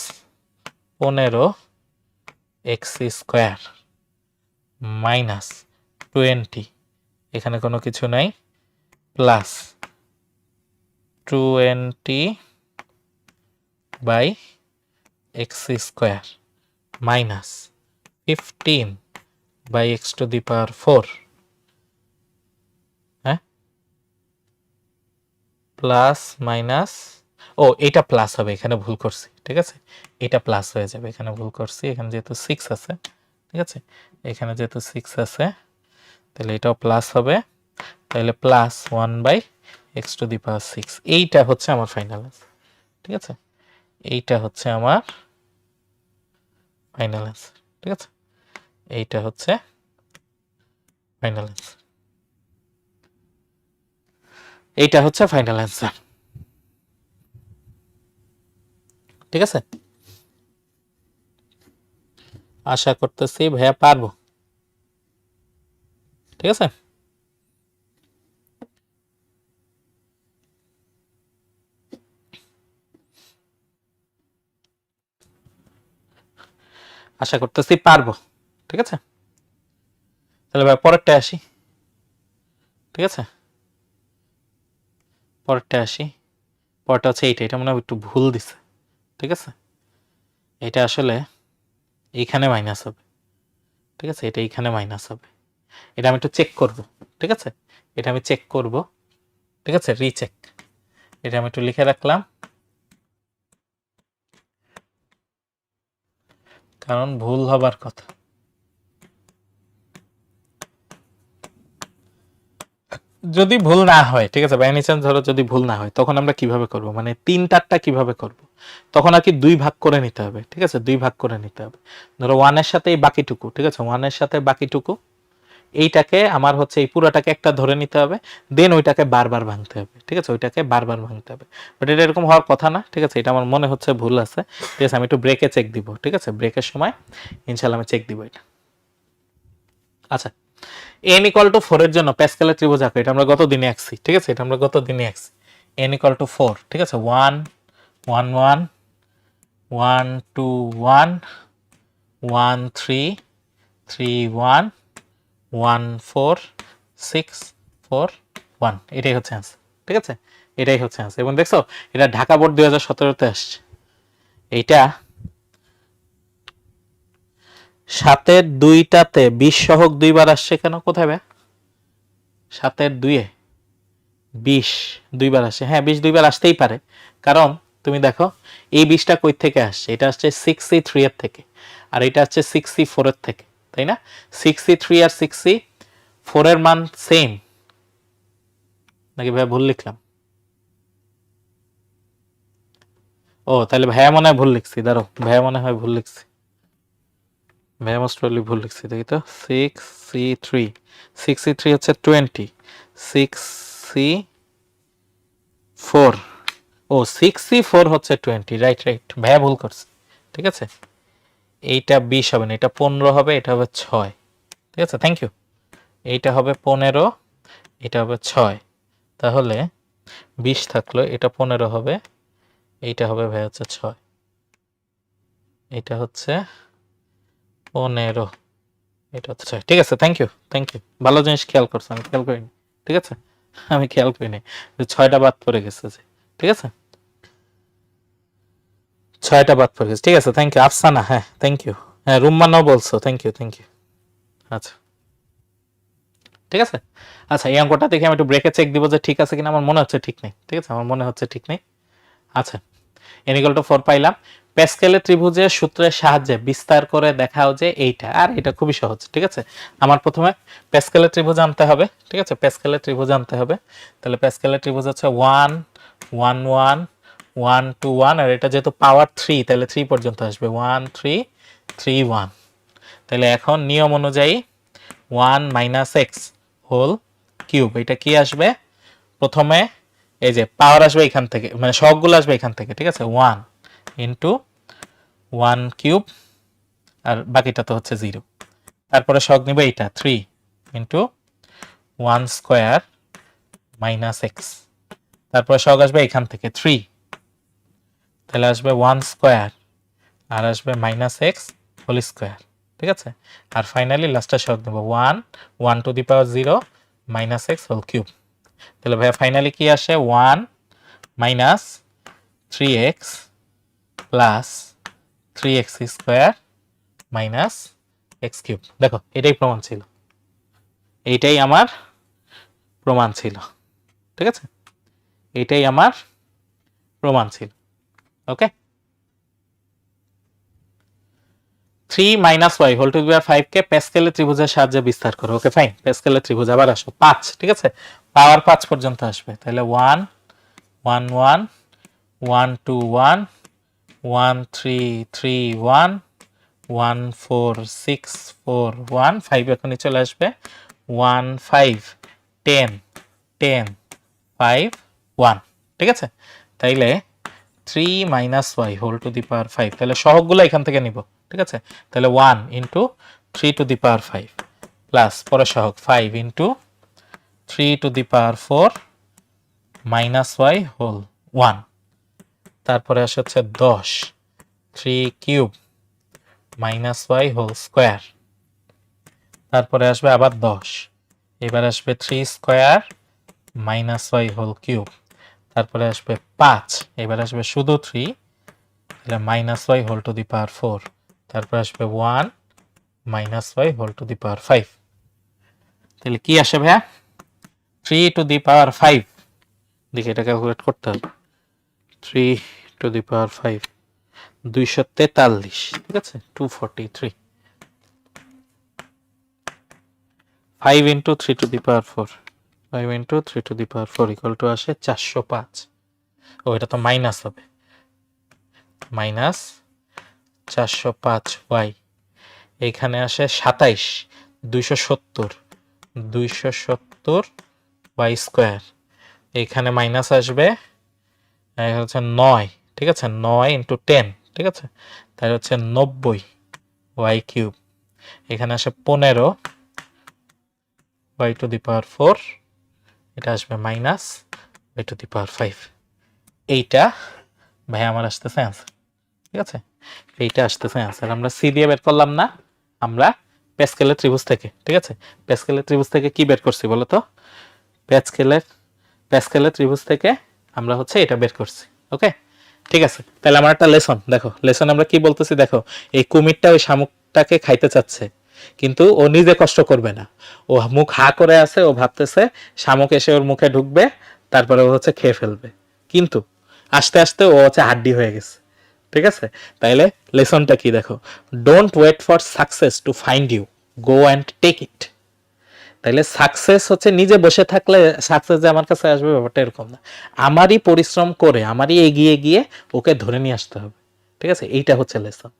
15x square minus 20, এখানে কোনো কিছু নাই, plus 20/5 x square minus 15 by x to the power 4, হ্যাঁ, প্লাস মাইনাস, ও এটা প্লাস হবে, এখানে ভুল করছি, ঠিক আছে, এটা প্লাস হয়ে যাবে, এখানে ভুল করছি, এখানে যেহেতু 6 আছে, ঠিক আছে, এখানে যেহেতু 6 আছে তাহলে এটাও প্লাস হবে, তাহলে plus 1 by x to the power 6, এইটা হচ্ছে আমার ফাইনাল অ্যান্সার, ঠিক আছে, এইটা হচ্ছে আমার ফাইনাল অ্যান্সার, ঠিক আছে, এইটা হচ্ছে ফাইনাল অ্যান্সার, এইটা হচ্ছে ফাইনাল অ্যান্সার, ঠিক আছে, আশা করতেছি ভাইয়া পারবো, ঠিক আছে। আশা করতেছি পারবো, ঠিক আছে, তাহলে ভাই পরেরটা আসি, ঠিক আছে, পরেরটা আসি, পরেরটা হচ্ছে এইটা, এটা মনে হয় একটু ভুল দিছে, ঠিক আছে, এটা আসলে এইখানে মাইনাস হবে, ঠিক আছে, এটা এইখানে মাইনাস হবে, এটা আমি একটু চেক করব, ঠিক আছে, এটা আমি চেক করব, ঠিক আছে, রিচেক, এটা আমি একটু লিখে রাখলাম, কারণ ভুল হবার কথা। যদি ভুল না হয়, ঠিক আছে, বাই এনি চান্স ধরো যদি ভুল না হয়, তখন আমরা কিভাবে করব, মানে 3টারটা কিভাবে করব, তখন আর কি 2 ভাগ করে নিতে হবে, ঠিক আছে, 2 ভাগ করে নিতে হবে, ধরো 1 এর সাথে এই বাকিটুকু, ঠিক আছে, 1 এর সাথে বাকিটুকু, এইটাকে আমার হচ্ছে এই পুরোটাকে একটা ধরে নিতে হবে, দেন ওইটাকে বারবার ভাঙতে হবে, ঠিক আছে, ওইটাকে বারবার ভাঙতে হবে, বাট এটা এরকম হওয়ার কথা না, ঠিক আছে, এটা আমার মনে হচ্ছে ভুল আছে, ঠিক আছে, আমি একটু ব্রেকে চেক দিব, ঠিক আছে, ব্রেকের সময় ইনশাআল্লাহ আমি চেক দিব এটা। আচ্ছা, n ইকুয়াল টু 4 এর জন্য প্যাসকেলের ত্রিভুজ আঁকো, এটা আমরা গত দিনে আঁকছি, ঠিক আছে, এটা আমরা গত দিনে আঁকছি, n ইকুয়াল টু 4, ঠিক আছে, 1 1 1 1 2 1 1 3 3 1 1 4 6 4 1, এটাই হচ্ছে অ্যান্সার, ঠিক আছে, এটাই হচ্ছে অ্যান্সার, এবং দেখছো এটা ঢাকা বোর্ড 2017-তে আসছে, এইটা 7-এর 2টাতে 20 সহগ 2বার আসছে কেন, কোথায় ভাই, 7-এর 2-এ 20 2বার আসে, হ্যাঁ 20 2বার আসতেই পারে, কারণ তুমি দেখো এই 20টা কই থেকে আসছে, এটা আসছে 6c3 এর থেকে, আর এটা আসছে 6c4 এর থেকে, তাই না, 6c3 আর 6c4 এর মান সেম নাকি ভাই ভুল লিখলাম, ও তাহলে ভাইয়া মনে হয় ভুল লিখছি, দাঁড়ো ভাইয়া মনে হয় ভুল লিখছি, ভাইয়া মোস্ট প্রবাবলি ভুল লিখছি, দেখি তো, 6c3 6c3 হচ্ছে 20, 6c4, ও 6c4 হচ্ছে 20, রাইট রাইট, ভাইয়া ভুল করছে, ঠিক আছে, এইটা 20 হবে না, এটা 15 হবে, এটা হবে 6, ঠিক আছে, থ্যাংক ইউ, এইটা হবে 15, এটা হবে 6, তাহলে 20 থাকলো, এটা 15 হবে, এইটা হবে ভাই হচ্ছে 6, এটা হচ্ছে 15, এটা হচ্ছে 6, ঠিক আছে, থ্যাংক ইউ থ্যাংক ইউ, ভালো জিনিস খেয়াল করছো, আমি খেয়াল করিনি, ঠিক আছে, আমি খেয়াল করিনি যে 6টা বাদ পড়ে গেছে, যে ঠিক আছে, 6টা বাদ পড়ে গেছে, ঠিক আছে, থ্যাংক ইউ আফসানা, হ্যাঁ থ্যাংক ইউ, হ্যাঁ রুম্মানাও বলছো, থ্যাংক ইউ থ্যাংক ইউ, আচ্ছা ঠিক আছে, আচ্ছা এই অঙ্কটা দেখে আমি একটু ব্রেকে চেক দিব যে ঠিক আছে কিনা, আমার মনে হচ্ছে ঠিক নেই, ঠিক আছে, আমার মনে হচ্ছে ঠিক নেই, আচ্ছা n equal to 4 পাইলাম, প্যাসকেলের ত্রিভুজের সূত্রের সাহায্যে বিস্তার করে দেখাও যে এইটা, আর এটা খুবই সহজ, ঠিক আছে, আমার প্রথমে প্যাসকেলের ত্রিভুজ আনতে হবে, ঠিক আছে, প্যাসকেলের ত্রিভুজ আনতে হবে, তাহলে প্যাসকেলের ত্রিভুজ হচ্ছে 1 1 1 1 2 1, আর এটা যেহেতু পাওয়ার 3 তাহলে 3 পর্যন্ত আসবে, 1 3 3 1, তাহলে এখন নিয়ম অনুযায়ী 1 মাইনাস এক্স হোল কিউব, এটা কি আসবে, প্রথমে এই যে পাওয়ার আসবে এখান থেকে, মানে সবগুলো আসবে এখান থেকে, ঠিক আছে, 1 ইন্টু 1 কিউব, আর বাকিটা তো হচ্ছে 0, তারপরে সহগ নিবে এইটা 3 ইন্টু 1 স্কোয়ার মাইনাস এক্স, তারপরে সহগ আসবে এখান থেকে 3, তাহলে আসবে 1 স্কোয়ার, আর আসবে মাইনাস এক্স হোল স্কোয়ার, ঠিক আছে, আর ফাইনালি লাস্টে সহগ নেব 1 1 to the power 0 minus x whole cube, তাহলে ভাইয়া ফাইনালি কি আসে 1 minus 3x plus 3x square minus x cube. দেখো এটাই প্রমাণ ছিল, এইটাই আমার প্রমাণ ছিল, ঠিক আছে, এইটাই আমার প্রমাণ ছিল। Okay, 3 minus y whole to the power 5 কে প্যাসকেলের ত্রিভুজের সাহায্যে বিস্তার করো। ওকে ফাইন, প্যাসকেলের ত্রিভুজ আবার আসো 5, ঠিক আছে, পাওয়ার 5 পর্যন্ত আসবে। তাহলে 1 1 1 1 2 1 1 3 3 1 1 4 6 4 1 5 এখনই চলে আসবে 1 5 10 10 5 1, ঠিক আছে। তাইলে 3 minus y whole to the power 5, তাহলে সহগগুলো এখান থেকে নিব, ঠিক আছে। তাহলে 1 into 3 to the power 5 plus পরে সহগ 5 into 3 to the power 4 minus y whole 1, তারপরে আসে হচ্ছে 10 3 cube minus y whole square, তারপরে আসবে আবার 10, এবার আসবে 3 square minus y whole cube, তারপরে আসবে 5, এবার আসবে শুধু 3, তাহলে minus y whole to the power 4, তারপরে আসবে 1 minus y whole to the power 5। তাহলে কি আসে ভাইয়া? 3 টু দি পাওয়ার 5, দেখি এটা ক্যালকুলেট করতে হবে। 3 টু দি পাওয়ার 5 243, ঠিক আছে, 243, 5 into 3 to the power 4, 5 into 3 to the power 4 equal to আসে 405। ও এটা তো মাইনাস হবে, মাইনাস 405 ওয়াই, এইখানে আসে 27 270 270 ওয়াই স্কোয়ার, এইখানে মাইনাস আসবে হচ্ছে 9, ঠিক আছে, 9 ইন্টু 10, ঠিক আছে, তাই হচ্ছে 90 ওয়াই কিউব, এখানে আসে 15 ওয়াই টু দি পাওয়ার 4, এটা আসবে minus Y to the power 5। এইটা ভাই আমার আসতেছে অ্যান্সার, ঠিক আছে, এইটা আসতেছে অ্যান্সার। আমরা সি দিয়ে বের করলাম না, আমরা প্যাসকেলের ত্রিভুজ থেকে, ঠিক আছে, প্যাসকেলের ত্রিভুজ থেকে কি বের করছি বলো তো? প্যাসকেলের ত্রিভুজ থেকে আমরা হচ্ছে এটা বের করছি। ওকে, ঠিক আছে। তাহলে আমার একটা লেসন দেখো, লেসন আমরা কি বলতেছি দেখো, এই কুমিরটা ওই শামুকটাকে খাইতে চাচ্ছে, কিন্তু ও নিজে কষ্ট করবে না, ও মুখ হা করে আছে, ও ভাবতেছে শামুক এসে ওর মুখে ঢুকবে, তারপরে ও হচ্ছে খেয়ে ফেলবে, কিন্তু আস্তে আস্তে ও হচ্ছে হাড্ডি হয়ে গেছে, ঠিক আছে। তাইলে লেসনটা কি দেখো, don't wait for success to find you, go and take it. তাইলে সাকসেস হচ্ছে নিজে বসে থাকলে সাকসেস যে আমার কাছে আসবে ব্যাপারটা এরকম না, আমারই পরিশ্রম করে আমারই এগিয়ে গিয়ে ওকে ধরে নিয়ে আসতে হবে, ঠিক আছে, এইটা হচ্ছে লেসন।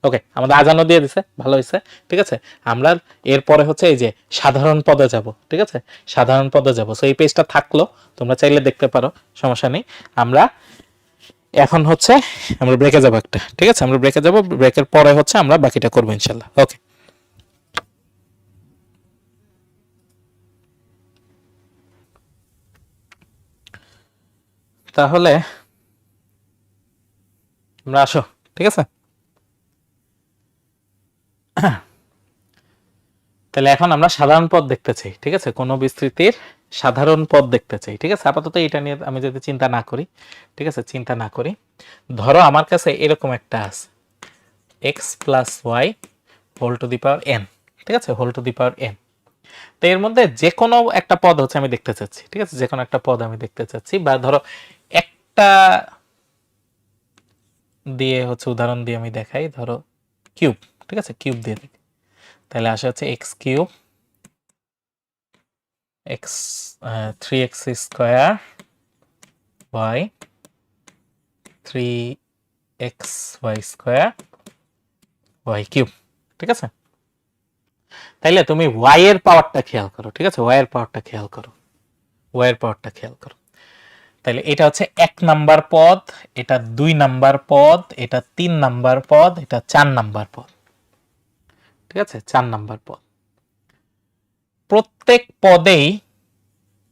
ওকে, আমাদের আজানও দিয়ে দিছে, ভালো হয়েছে, ঠিক আছে। আমরা এরপরে হচ্ছে এই যে সাধারণ পদে যাব, ঠিক আছে, সাধারণ পদে যাব। সো এই পেজটা থাকলো, তোমরা চাইলে দেখতে পারো, সমস্যা নেই। আমরা এখন হচ্ছে আমরা ব্রেকে যাব একটা, ঠিক আছে, আমরা ব্রেকে যাব, ব্রেকের পরে হচ্ছে আমরা বাকিটা করবো ইনশাল্লাহ। ওকে, তাহলে আমরা আসো, ঠিক আছে। তাহলে এখন আমরা সাধারণ পদ দেখতে চাই, ঠিক আছে, কোনো বিস্তৃতির সাধারণ পদ দেখতে চাই, ঠিক আছে। আপাতত এটা নিয়ে আমি যদি চিন্তা না করি, ঠিক আছে, চিন্তা না করি, ধরো আমার কাছে এরকম একটা আছে x plus y whole to the power n, ঠিক আছে, whole to the power n. তো এর মধ্যে যে কোনো একটা পদ হচ্ছে আমি দেখতে চাচ্ছি, ঠিক আছে, যে কোনো একটা পদ আমি দেখতে চাচ্ছি, বা ধরো একটা দিয়ে হচ্ছে উদাহরণ দিয়ে আমি দেখাই, ধরো কিউব, ঠিক আছে, কিউব দিয়ে দেখি, তাহলে আসা হচ্ছে x cube x 3x square y 3x y square y cube, ঠিক আছে। তাইলে তুমি ওয়াই এর পাওয়ারটা খেয়াল করো, ঠিক আছে, ওয়াই এর পাওয়ারটা খেয়াল করো, ওয়াই এর পাওয়ারটা খেয়াল করো। তাহলে এটা হচ্ছে 1 নাম্বার পদ, এটা 2 নাম্বার পদ, এটা 3 নাম্বার পদ, এটা 4 নাম্বার পদ, ঠিক আছে, 4 নাম্বার পদ। প্রত্যেক পদেই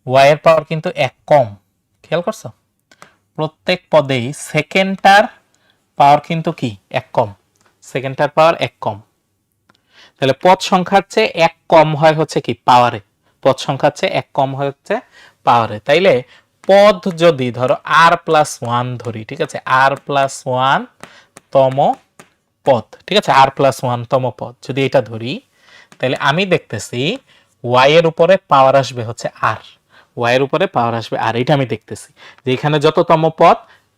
ওয়াই এর পাওয়ার কিন্তু 1 কম, খেয়াল করছো? প্রত্যেক পদেই সেকেন্ডটার পাওয়ার কিন্তু কি 1 কম, সেকেন্ডটার পাওয়ার 1 কম। তাহলে পদ সংখ্যার চেয়ে 1 কম হয় হচ্ছে কি পাওয়ারে, পদ সংখ্যার চেয়ে 1 কম হয় হচ্ছে পাওয়ারে। তাইলে পদ যদি ধরো আর প্লাস 1 ধরি, ঠিক আছে, আর প্লাস 1 তম পদ, ঠিক আছে, আর প্লাস 1 তম পদ যদি এটা ধরি, তাহলে আমি দেখতেছি ওয়াই এর উপরে পাওয়ার আসবে হচ্ছে আর, ওয়াই এর উপরে পাওয়ার আসবে আর, এটা আমি দেখতেছি যে এখানে যততম পদ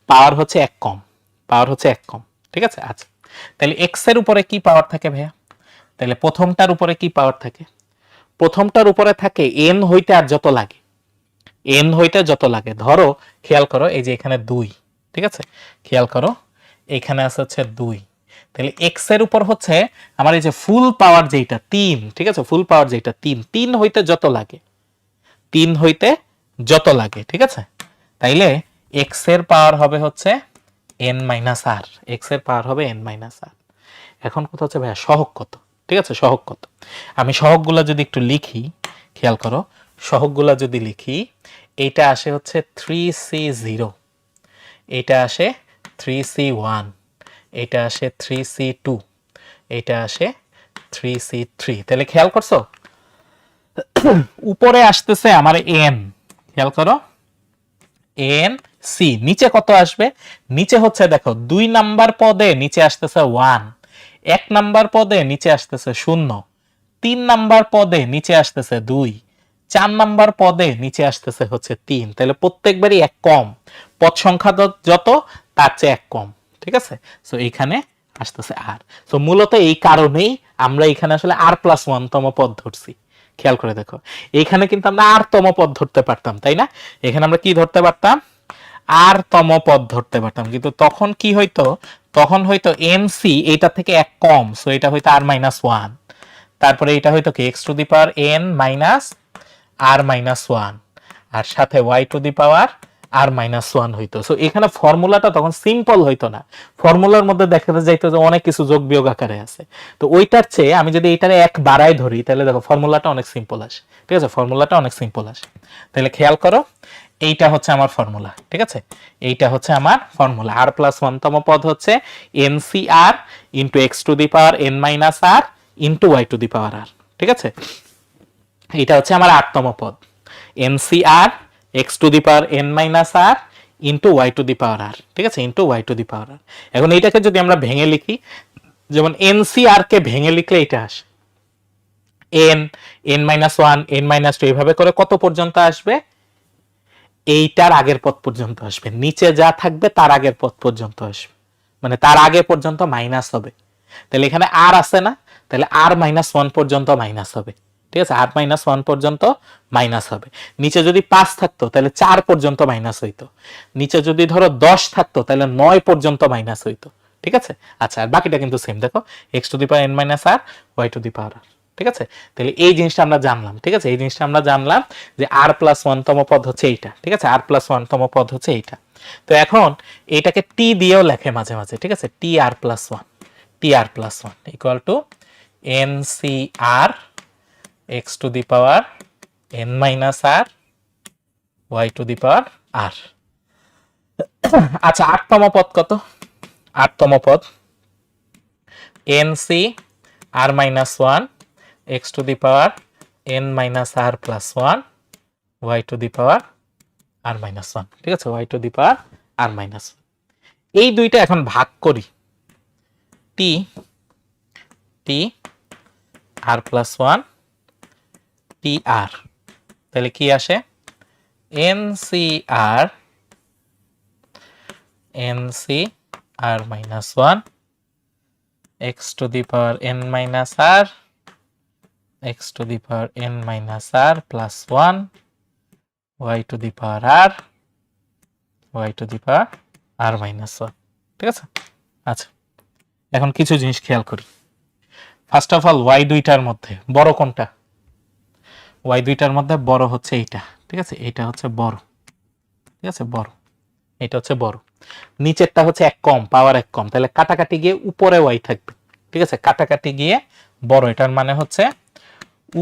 পাওয়ার হচ্ছে এক কম, পাওয়ার হচ্ছে এক কম, ঠিক আছে। আচ্ছা, তাহলে এক্স এর উপরে কি পাওয়ার থাকে ভাইয়া? তাহলে প্রথমটার উপরে কি পাওয়ার থাকে? প্রথমটার উপরে থাকে এন হইতে আর যত লাগে, এন হইতে যত লাগে। ধরো খেয়াল করো এই যে এখানে 2, ঠিক আছে, খেয়াল করো এখানে আছে হচ্ছে 2, তাহলে এক্স এর উপর হচ্ছে আমার এই যে ফুল পাওয়ার যেটা 3, ঠিক আছে, ফুল পাওয়ার যেটা 3, 3 হইতে যত লাগে, 3 হইতে যত লাগে, ঠিক আছে। তাইলে এক্স এর পাওয়ার হবে হচ্ছে এন মাইনাস আর, এক্স এর পাওয়ার হবে এন মাইনাস আর। এখন কথা হচ্ছে ভাইয়া সহগ কত, ঠিক আছে, সহগ কত? আমি সহগগুলা যদি একটু লিখি, খেয়াল করো সহগগুলা যদি লিখি, এইটা আসে হচ্ছে 3c0, এটা আসে 3c1, এটা আসে 3c2, এটা আসে 3c3। তাহলে খেয়াল করছো উপরে আসতেছে আমার এন, খেয়াল করো এন সি, নিচে কত আসবে? নিচে হচ্ছে দেখো 2 নাম্বার পদে নিচে আসতেছে 1, 1 নাম্বার পদে নিচে আসতেছে 0, 3 নাম্বার পদে নিচে আসতেছে 2, 4 নাম্বার পদে নিচে আসতেছে হচ্ছে 3। তাহলে প্রত্যেকবারই এক কম, পদ সংখ্যা যত তার চেয়ে এক কম, ঠিক আছে। সো এখানে আসতেছে আর। সো মূলত এই কারণেই আমরা এখানে আসলে আর প্লাস 1 তম পদ ধরছি। খেয়াল করে দেখো এখানে কিন্তু আমরা আর তম পদ ধরতে পারতাম, তাই না? এখানে আমরা কি ধরতে পারতাম? আর তম পদ ধরতে পারতাম, কিন্তু তখন কি হইতো? তখন হয়তো এনসি এইটা থেকে এক কম, সো এটা হইতো আর মাইনাস 1, তারপরে এটা হয়তো কি x to the power n minus r minus 1, আর সাথে y to the power r minus 1 হইতো। সো এখানে ফর্মুলাটা তখন সিম্পল হইতো না, ফর্মুলার মধ্যে দেখা যাইতো যে অনেক কিছু যোগ বিয়োগ আকারে আছে। তো ওইটার চেয়ে আমি যদি এইটারে এক বাড়াই ধরি, তাহলে দেখো ফর্মুলাটা অনেক সিম্পল আসে, ঠিক আছে, ফর্মুলাটা অনেক সিম্পল আসে। তাহলে খেয়াল করো এইটা হচ্ছে আমার ফর্মুলা, ঠিক আছে, এইটা হচ্ছে আমার ফর্মুলা। আর প্লাস 1 তম পদ হচ্ছে n C r into x to the power n minus r into y to the power r, ঠিক আছে। এটা হচ্ছে আমার 8তম পদ, n C r x to the power n minus r into y to the power r, ঠিক আছে, into y to the power r. এখন এইটাকে যদি আমরা ভেঙে লিখি, যেমন এনসিআর কে ভেঙে লিখলে এটা আসে N, N minus 1, N minus 2, এইভাবে করে কত পর্যন্ত আসবে? এইটার আগের পদ পর্যন্ত আসবে, নিচে যা থাকবে তার আগের পদ পর্যন্ত আসবে, মানে তার আগে পর্যন্ত মাইনাস হবে। তাহলে এখানে আর আছে না, তাহলে আর মাইনাস 1 পর্যন্ত মাইনাস হবে, ঠিক আছে, আর মাইনাস 1 পর্যন্ত মাইনাস হবে। নিচে যদি 5 থাকতো তাহলে 4 পর্যন্ত মাইনাস হইতো, নিচে যদি ধরো 10 থাকতো তাহলে 9 পর্যন্ত মাইনাস হইতো, ঠিক আছে। আচ্ছা, আর বাকিটা কিন্তু সেম, দেখো x to the power n minus r y to the power r, ঠিক আছে। তাহলে এই জিনিসটা আমরা জানলাম, ঠিক আছে, এই জিনিসটা আমরা জানলাম যে আর প্লাস 1 তম পদ হচ্ছে এইটা, ঠিক আছে, আর প্লাস 1 তম পদ হচ্ছে এইটা। তো এখন এটাকে টি দিয়েও লেখে মাঝে মাঝে, ঠিক আছে, T r plus 1, T r plus 1 equal to n C r x to the power n minus r y to the power r. আচ্ছা, 8তম পদ কত? 8তম পদ n C r minus 1 x to the power n minus r plus 1 y to the power r minus 1, ঠিক আছে, y to the power r minus 1। এই দুইটা এখন ভাগ করি, টি টি আর প্লাস 1 টি আর, তাহলে কি আসে? N C r minus 1 x to the power n minus r x to the power n minus r plus 1 y to the power r y to the power r minus 1, ঠিক আছে। আচ্ছা, এখন কিছু জিনিস খেয়াল করি। ফার্স্ট অফ অল ওয়াই দুইটার মধ্যে বড় কোনটা? ওয়াই দুইটার মধ্যে বড় হচ্ছে এইটা, ঠিক আছে, এইটা হচ্ছে বড়, ঠিক আছে, বড়, এটা হচ্ছে বড়। নিচেরটা হচ্ছে এক কম, পাওয়ার এক কম, তাহলে কাটাকাটি গিয়ে উপরে ওয়াই থাকবে, ঠিক আছে, কাটাকাটি গিয়ে বড়, এটার মানে হচ্ছে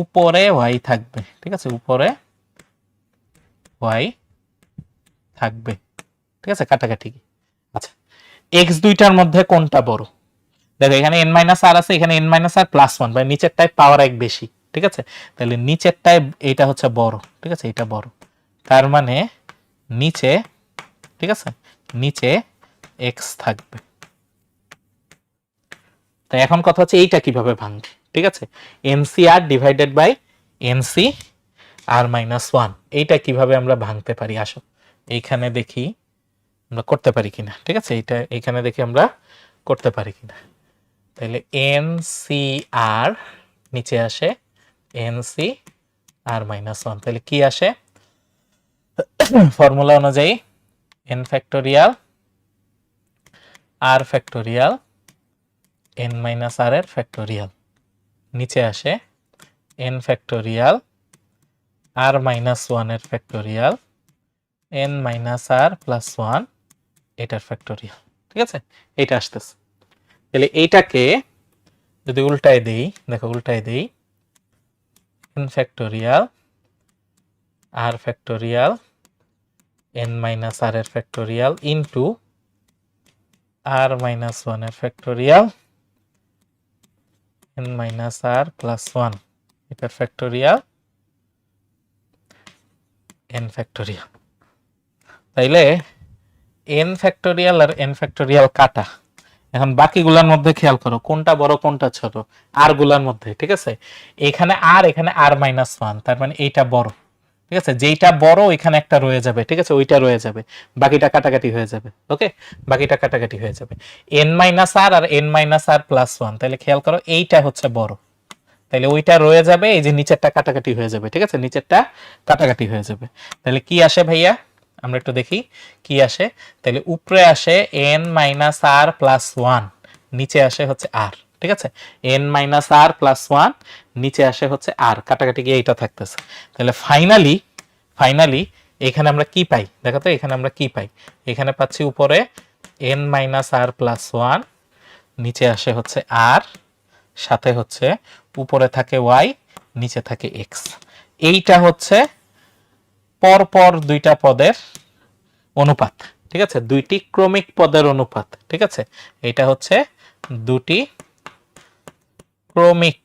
উপরে ওয়াই থাকবে, ঠিক আছে, উপরে ওয়াই থাকবে, ঠিক আছে, কাটাকাটি গিয়ে। আচ্ছা, এক্স দুইটার মধ্যে কোনটা বড়? দেখো এখানে এন মাইনাস আর আছে, এখানে এন মাইনাস আর প্লাস 1, মানে নিচেরটায় পাওয়ার এক বেশি, ঠিক আছে, তাহলে নিচেরটায় এইটা হচ্ছে বড়, ঠিক আছে, এটা বড়, তার মানে নিচে, ঠিক আছে, নিচে এক্স থাকবে, তাই এখন কথা হচ্ছে এইটা কিভাবে ভাঙবে, ঠিক আছে, n C r divided by n C r minus one, এইটা কিভাবে আমরা ভাঙতে পারি আসো এইখানে দেখি আমরা করতে পারি কিনা, ঠিক আছে, এইটা এইখানে দেখি আমরা করতে পারি কিনা। তাহলে এনসিআর নিচে আসে এনসি আর মাইনাস ওয়ান, তাহলে কি আসে ফর্মুলা অনুযায়ী N factorial r factorial N minus আর এর ফ্যাক্টোরিয়াল, নিচে আসে এন ফ্যাক্টোরিয়াল আর মাইনাস ওয়ান এর factorial N minus r plus one এটার ফ্যাক্টোরিয়াল, ঠিক আছে, এইটা আসতেছে। তাহলে এইটাকে যদি উল্টায় দেই, দেখো উল্টায় দেই, N factorial r factorial N minus আর এর ফ্যাক্টোরিয়াল ইন্টু আর মাইনাস ওয়ান এর factorial N minus r plus one এটার ফ্যাক্টোরিয়াল এন ফ্যাক্টোরিয়াল। তাইলে এন ফ্যাক্টোরিয়াল আর এন ফ্যাক্টোরিয়াল কাটা, এখন বাকিগুলোর মধ্যে খেয়াল করো কোনটা বড় কোনটা ছোট, আর গুলার মধ্যে, ঠিক আছে, এখানে আর মাইনাস ওয়ান, তার মানে এইটা বড়, ঠিক আছে, যেইটা বড় ওইখানে একটা রয়ে যাবে, ঠিক আছে, ওইটা রয়ে যাবে, বাকিটা কাটাকাটি হয়ে যাবে, ওকে, বাকিটা কাটাকাটি হয়ে যাবে, এন মাইনাস আর আর N minus r plus one, তাহলে খেয়াল করো এইটা হচ্ছে বড়, তাহলে ওইটা রয়ে যাবে, এই যে নিচেরটা কাটাকাটি হয়ে যাবে, ঠিক আছে, নিচেরটা কাটাকাটি হয়ে যাবে। তাহলে কি আসে ভাইয়া আমরা একটু দেখি কি আসে, তাহলে উপরে আসে N minus r plus one, নিচে আসে হচ্ছে আর, ঠিক আছে, N minus r plus one, নিচে আসে হচ্ছে আর, কাটাকাটি গিয়ে এইটা থাকতেছে। তাহলে ফাইনালি এখানে আমরা কি পাই দেখো তো, এখানে আমরা কি পাই, এখানে পাচ্ছি উপরে N minus r plus one, নিচে আসে হচ্ছে আর, সাথে হচ্ছে উপরে থাকে ওয়াই, নিচে থাকে এক্স, এইটা হচ্ছে পরপর দুইটা পদের অনুপাত, ঠিক আছে, দুইটি ক্রমিক পদের অনুপাত, ঠিক আছে, এটা হচ্ছে দুটি ক্রমিক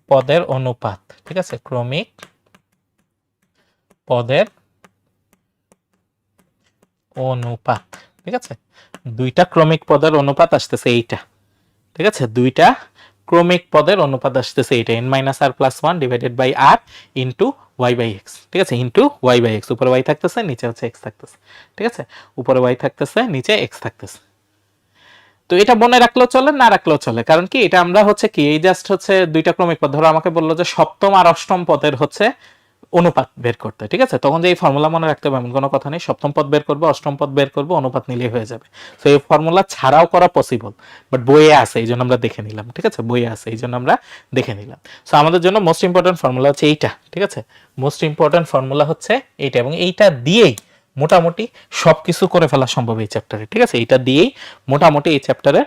পদের অনুপাত, ঠিক আছে, ক্রমিক পদের অনুপাত, ঠিক আছে, দুইটা ক্রমিক পদের অনুপাত আসতেছে এইটা, ঠিক আছে, দুইটা ক্রমিক পদের অনুপাত আসতেছে এইটা, n minus r plus one divided by r into y by x, ঠিক আছে, ইন্টু ওয়াই বাই এক্স, উপরে ওয়াই থাকতেছে নিচে হচ্ছে এক্স থাকতেছে, ঠিক আছে, উপরে ওয়াই থাকতেছে নিচে এক্স থাকতেছে। তো এটা মনে রাখলেও চলে না রাখলেও চলে, কারণ কি এটা আমরা হচ্ছে কি এই জাস্ট হচ্ছে দুইটা ক্রমিক পদ, ধরো আমাকে বললো যে সপ্তম আর অষ্টম পদের হচ্ছে অনুপাত বের করতে, ঠিক আছে, তখন যে এই ফর্মুলা মনে রাখতে হবে এমন কোনো কথা নেই, সপ্তম পদ বের করবো অষ্টম পদ বের করবো অনুপাত নিলেই হয়ে যাবে। তো এই ফর্মুলা ছাড়াও করা পসিবল, বাট বইয়ে আছে এই জন্য আমরা দেখে নিলাম, ঠিক আছে, বইয়ে আছে এই জন্য আমরা দেখে নিলাম। সো আমাদের জন্য মোস্ট ইম্পর্টেন্ট ফর্মুলা হচ্ছে এইটা, ঠিক আছে, মোস্ট ইম্পর্টেন্ট ফর্মুলা হচ্ছে এইটা, এবং এইটা দিয়েই মোটামুটি সবকিছু করে ফেলা সম্ভব এই চ্যাপ্টারে, ঠিক আছে, এইটা দিয়েই মোটামুটি এই চ্যাপ্টারে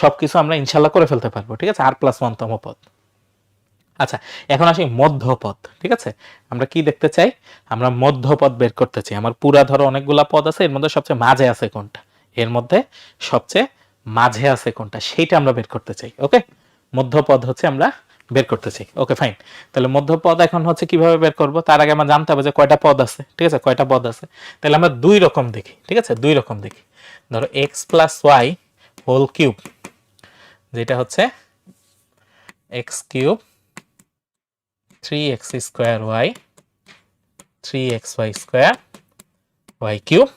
সবকিছু আমরা ইনশাল্লাহ করে ফেলতে পারবো, ঠিক আছে, আর প্লাস ওয়ান তম পদ। আচ্ছা এখন আসি মধ্যপদ, ঠিক আছে, আমরা কি দেখতে চাই, আমরা মধ্যপদ বের করতে চাই, আমার পুরা ধরো অনেকগুলা পদ আছে, এর মধ্যে সবচেয়ে মাঝে আছে কোনটা, এর মধ্যে সবচেয়ে মাঝে আছে কোনটা, সেইটা আমরা বের করতে চাই, ওকে, মধ্যপদ হচ্ছে আমরা বের করতে চাই, ওকে ফাইন। তাহলে মধ্যপদ এখন হচ্ছে কিভাবে বের করব, তার আগে আমরা জানতে হবে যে কয়টা পদ আছে, ঠিক আছে, কয়টা পদ আছে, তাহলে আমরা দুই রকম দেখি, ঠিক আছে, দুই রকম দেখি, ধরো x plus y whole cube, যেটা হচ্ছে x cube 3x square y 3xy square y cube,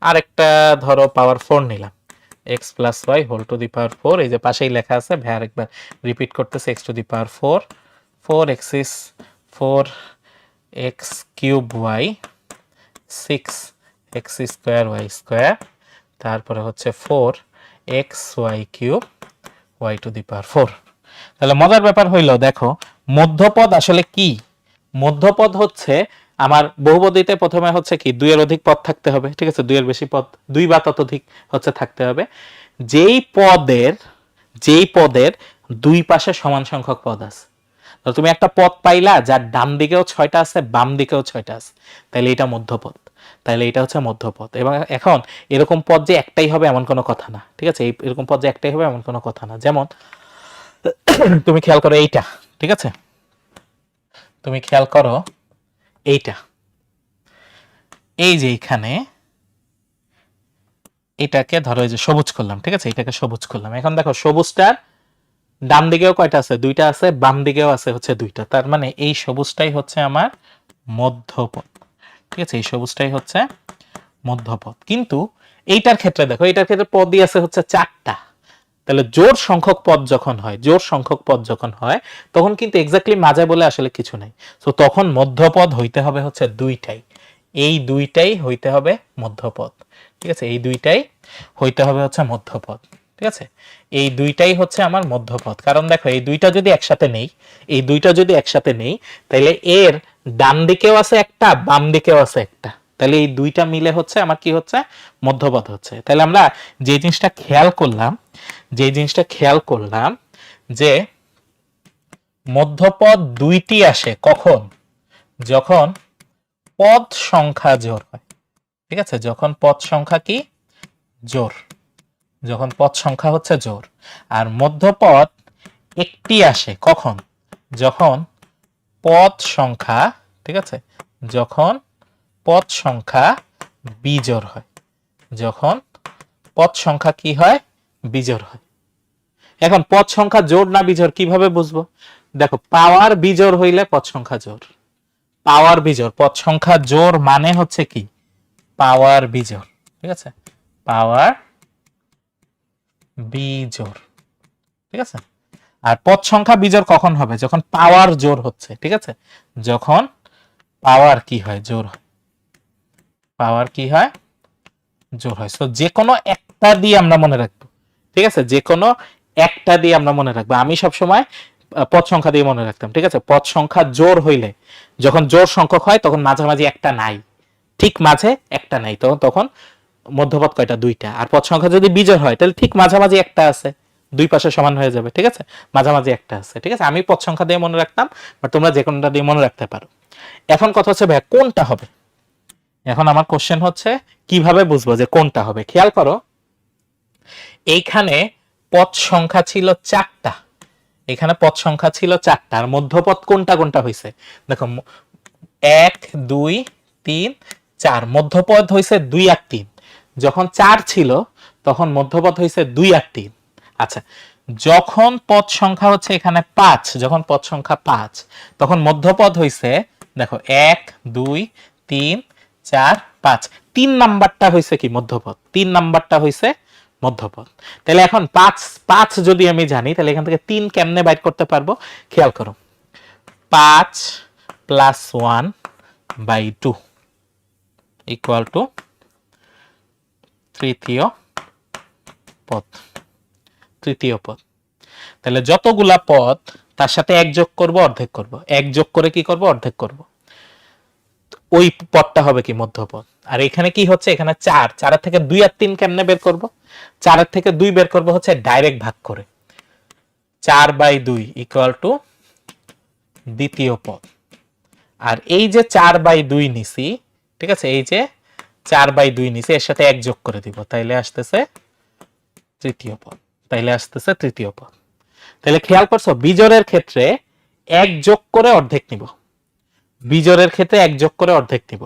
আর একটা ধরো পাওয়ার 4 নিলাম x plus y whole to the power 4, এই যে পাশেই লেখা আছে ভাই আরেকবার রিপিট করতেছে x to the power 4, 4x is 4x cube y 6x square y square, তারপরে হচ্ছে 4xy cube y to the power 4। তাহলে মজার ব্যাপার হইলো দেখো মধ্যপদ আসলে কি, মধ্যপদ হচ্ছে আমার বহুপদীতে প্রথমে হচ্ছে কি দুইয়ের অধিক পদ থাকতে হবে, ঠিক আছে, দুইয়ের বেশি পদ, দুই বা ততোধিক হচ্ছে থাকতে হবে, যেই পদের দুই পাশে সমান সংখ্যক পদ আছে, তো তুমি একটা পদ পাইলা যার ডান দিকেও 6টা আছে বাম দিকেও 6টা আছে, তাহলে এটা মধ্যপদ, তাহলে এটা হচ্ছে মধ্যপদ। এবং এখন এরকম পদ যে একটাই হবে এমন কোনো কথা না, ঠিক আছে, এরকম পদ যে একটাই হবে এমন কোনো কথা না, যেমন তুমি খেয়াল করো এইটা, ঠিক আছে, তুমি খেয়াল করো এইটা, এই যে এখানে এটাকে ধরো এই যে সবুজ করলাম, ঠিক আছে, এটাকে সবুজ করলাম, এখন দেখো সবুজটার ডান দিকেও কয়টা আছে? দুইটা আছে, বাম দিকেও আছে হচ্ছে দুইটা। তার মানে এই সবুজটাই হচ্ছে আমার মধ্যপদ। ঠিক আছে, এই সবুজটাই হচ্ছে মধ্যপদ। কিন্তু এইটার ক্ষেত্রে দেখো, এইটার ক্ষেত্রে পদই আছে হচ্ছে 4টা। তাহলে জোড় সংখ্যক পদ যখন হয়, জোড় সংখ্যক পদ যখন হয়, তখন কিন্তু এক্স্যাক্টলি মাঝে বলে আসলে কিছু নাই। তো তখন মধ্যপদ হইতে হবে হচ্ছে দুইটাই। এই দুইটাই হইতে হবে মধ্যপদ। ঠিক আছে, এই দুইটাই হইতে হবে হচ্ছে মধ্যপদ। ঠিক আছে, এই দুইটাই হচ্ছে আমার মধ্যপদ। কারণ দেখো, এই দুইটা যদি একসাথে নেই, এই দুইটা যদি একসাথে নেই, তাহলে এর ডান দিকেও আছে একটা, বাম দিকেও আছে একটা। তাহলে এই দুইটা মিলে হচ্ছে আমার কি হচ্ছে? মধ্যপদ হচ্ছে। তাহলে আমরা যে জিনিসটা খেয়াল করলাম, যে মধ্যপদ দুইটি আসে কখন? যখন পদ সংখ্যা জোড় হয়। ঠিক আছে, যখন পদ সংখ্যা কি? জোড়। যখন পদ সংখ্যা হচ্ছে জোড়। আর মধ্যপদ একটি আসে কখন? যখন পদ সংখ্যা, ঠিক আছে, যখন পদ সংখ্যা বিজোড় হয়। যখন পদ সংখ্যা কি হয়? বিজোড় হয়। এখন পদ সংখ্যা জোড় না বিজোড় কিভাবে বুঝবো? দেখো, পাওয়ার বিজোড় হইলে পদ সংখ্যা জোড়। পাওয়ার বিজোড়, পদ সংখ্যা জোড় মানে হচ্ছে কি? পাওয়ার বিজোড়। ঠিক আছে, পাওয়ার বিজোড়। ঠিক আছে, আর পদ সংখ্যা বিজোড় কখন হবে? যখন পাওয়ার জোড় হচ্ছে। ঠিক আছে, যখন পাওয়ার কি হয়? জোড় হয়। পাওয়ার কি হয়? জোড় হয়। তো যে কোনো একটা দিয়ে আমরা মনে রাখবো। ঠিক আছে, যে কোনো একটা দিয়ে আমরা মনে রাখবো। আমি সবসময় পদ সংখ্যা দিয়ে মনে রাখতাম। ঠিক আছে, পদ সংখ্যা জোড় হইলে, যখন জোড় সংখ্যক হয় তখন মাঝামাঝি একটা নাই, ঠিক মাঝে একটা নাই, তখন মধ্যপদ কয়টা? দুইটা। আর পদ সংখ্যা যদি বিজোড় হয় তাহলে ঠিক মাঝামাঝি একটা আছে, দুই পাশে সমান হয়ে যাবে। ঠিক আছে, মাঝামাঝি একটা আছে। ঠিক আছে, আমি পদ সংখ্যা দিয়ে মনে রাখতাম, বাট তোমরা যে কোনোটা দিয়ে মনে রাখতে পারো। এখন কথা হচ্ছে ভাই কোনটা হবে? এখন আমার কোশ্চেন হচ্ছে কিভাবে বুঝবো যে কোনটা হবে? খেয়াল করো, এইখানে পদ সংখ্যা ছিল 4টা, এখানে পদ সংখ্যা ছিল 4টা, আর মধ্যপদ কোনটা কোনটা হয়েছে? দেখো, 1 2 3 4, মধ্যপদ হয়েছে 2 আর 3। যখন 4 ছিল তখন মধ্যপদ হয়েছে 2 আর 3। আচ্ছা, যখন পদ সংখ্যা হচ্ছে এখানে 5, যখন পদ সংখ্যা 5, তখন মধ্যপদ হয়েছে, দেখো, 1 2 3 4 5, 3 নাম্বারটা হয়েছে কি? মধ্যপদ। 3 নাম্বারটা হয়েছে মধ্যপদ। তাহলে এখন 5 5 যদি আমি জানি, তাহলে এখান থেকে 3 কেমনে বাইর করতে পারবো? খেয়াল করো, 5 প্লাস 1 বাই 2 ইকুয়াল টু তৃতীয় পদ। তৃতীয় পদ। তাহলে যতগুলা পদ, তার সাথে এক যোগ করব, অর্ধেক করব, এক যোগ করে কি করব? অর্ধেক করব। ওই পদটা হবে কি? মধ্যপদ। আর এখানে কি হচ্ছে? এখানে 4, 4 থেকে 2 আর 3 কেমনে বের করব? 4 থেকে 2 বের করব হচ্ছে ডাইরেক্ট ভাগ করে। 4 বাই 2 ইকুয়াল টু দ্বিতীয় পদ। আর এই যে 4 বাই 2 নিছি, ঠিক আছে, এই যে 4 বাই 2 নিছি, এর সাথে এক যোগ করে দিব, তাইলে আসতেছে তৃতীয় পদ। তাইলে আসতেছে তৃতীয় পদ। তাহলে খেয়াল করছো, বিজোড়ের ক্ষেত্রে এক যোগ করে অর্ধেক নিব। বিজোড়ের ক্ষেত্রে এক যোগ করে অর্ধেক নিব,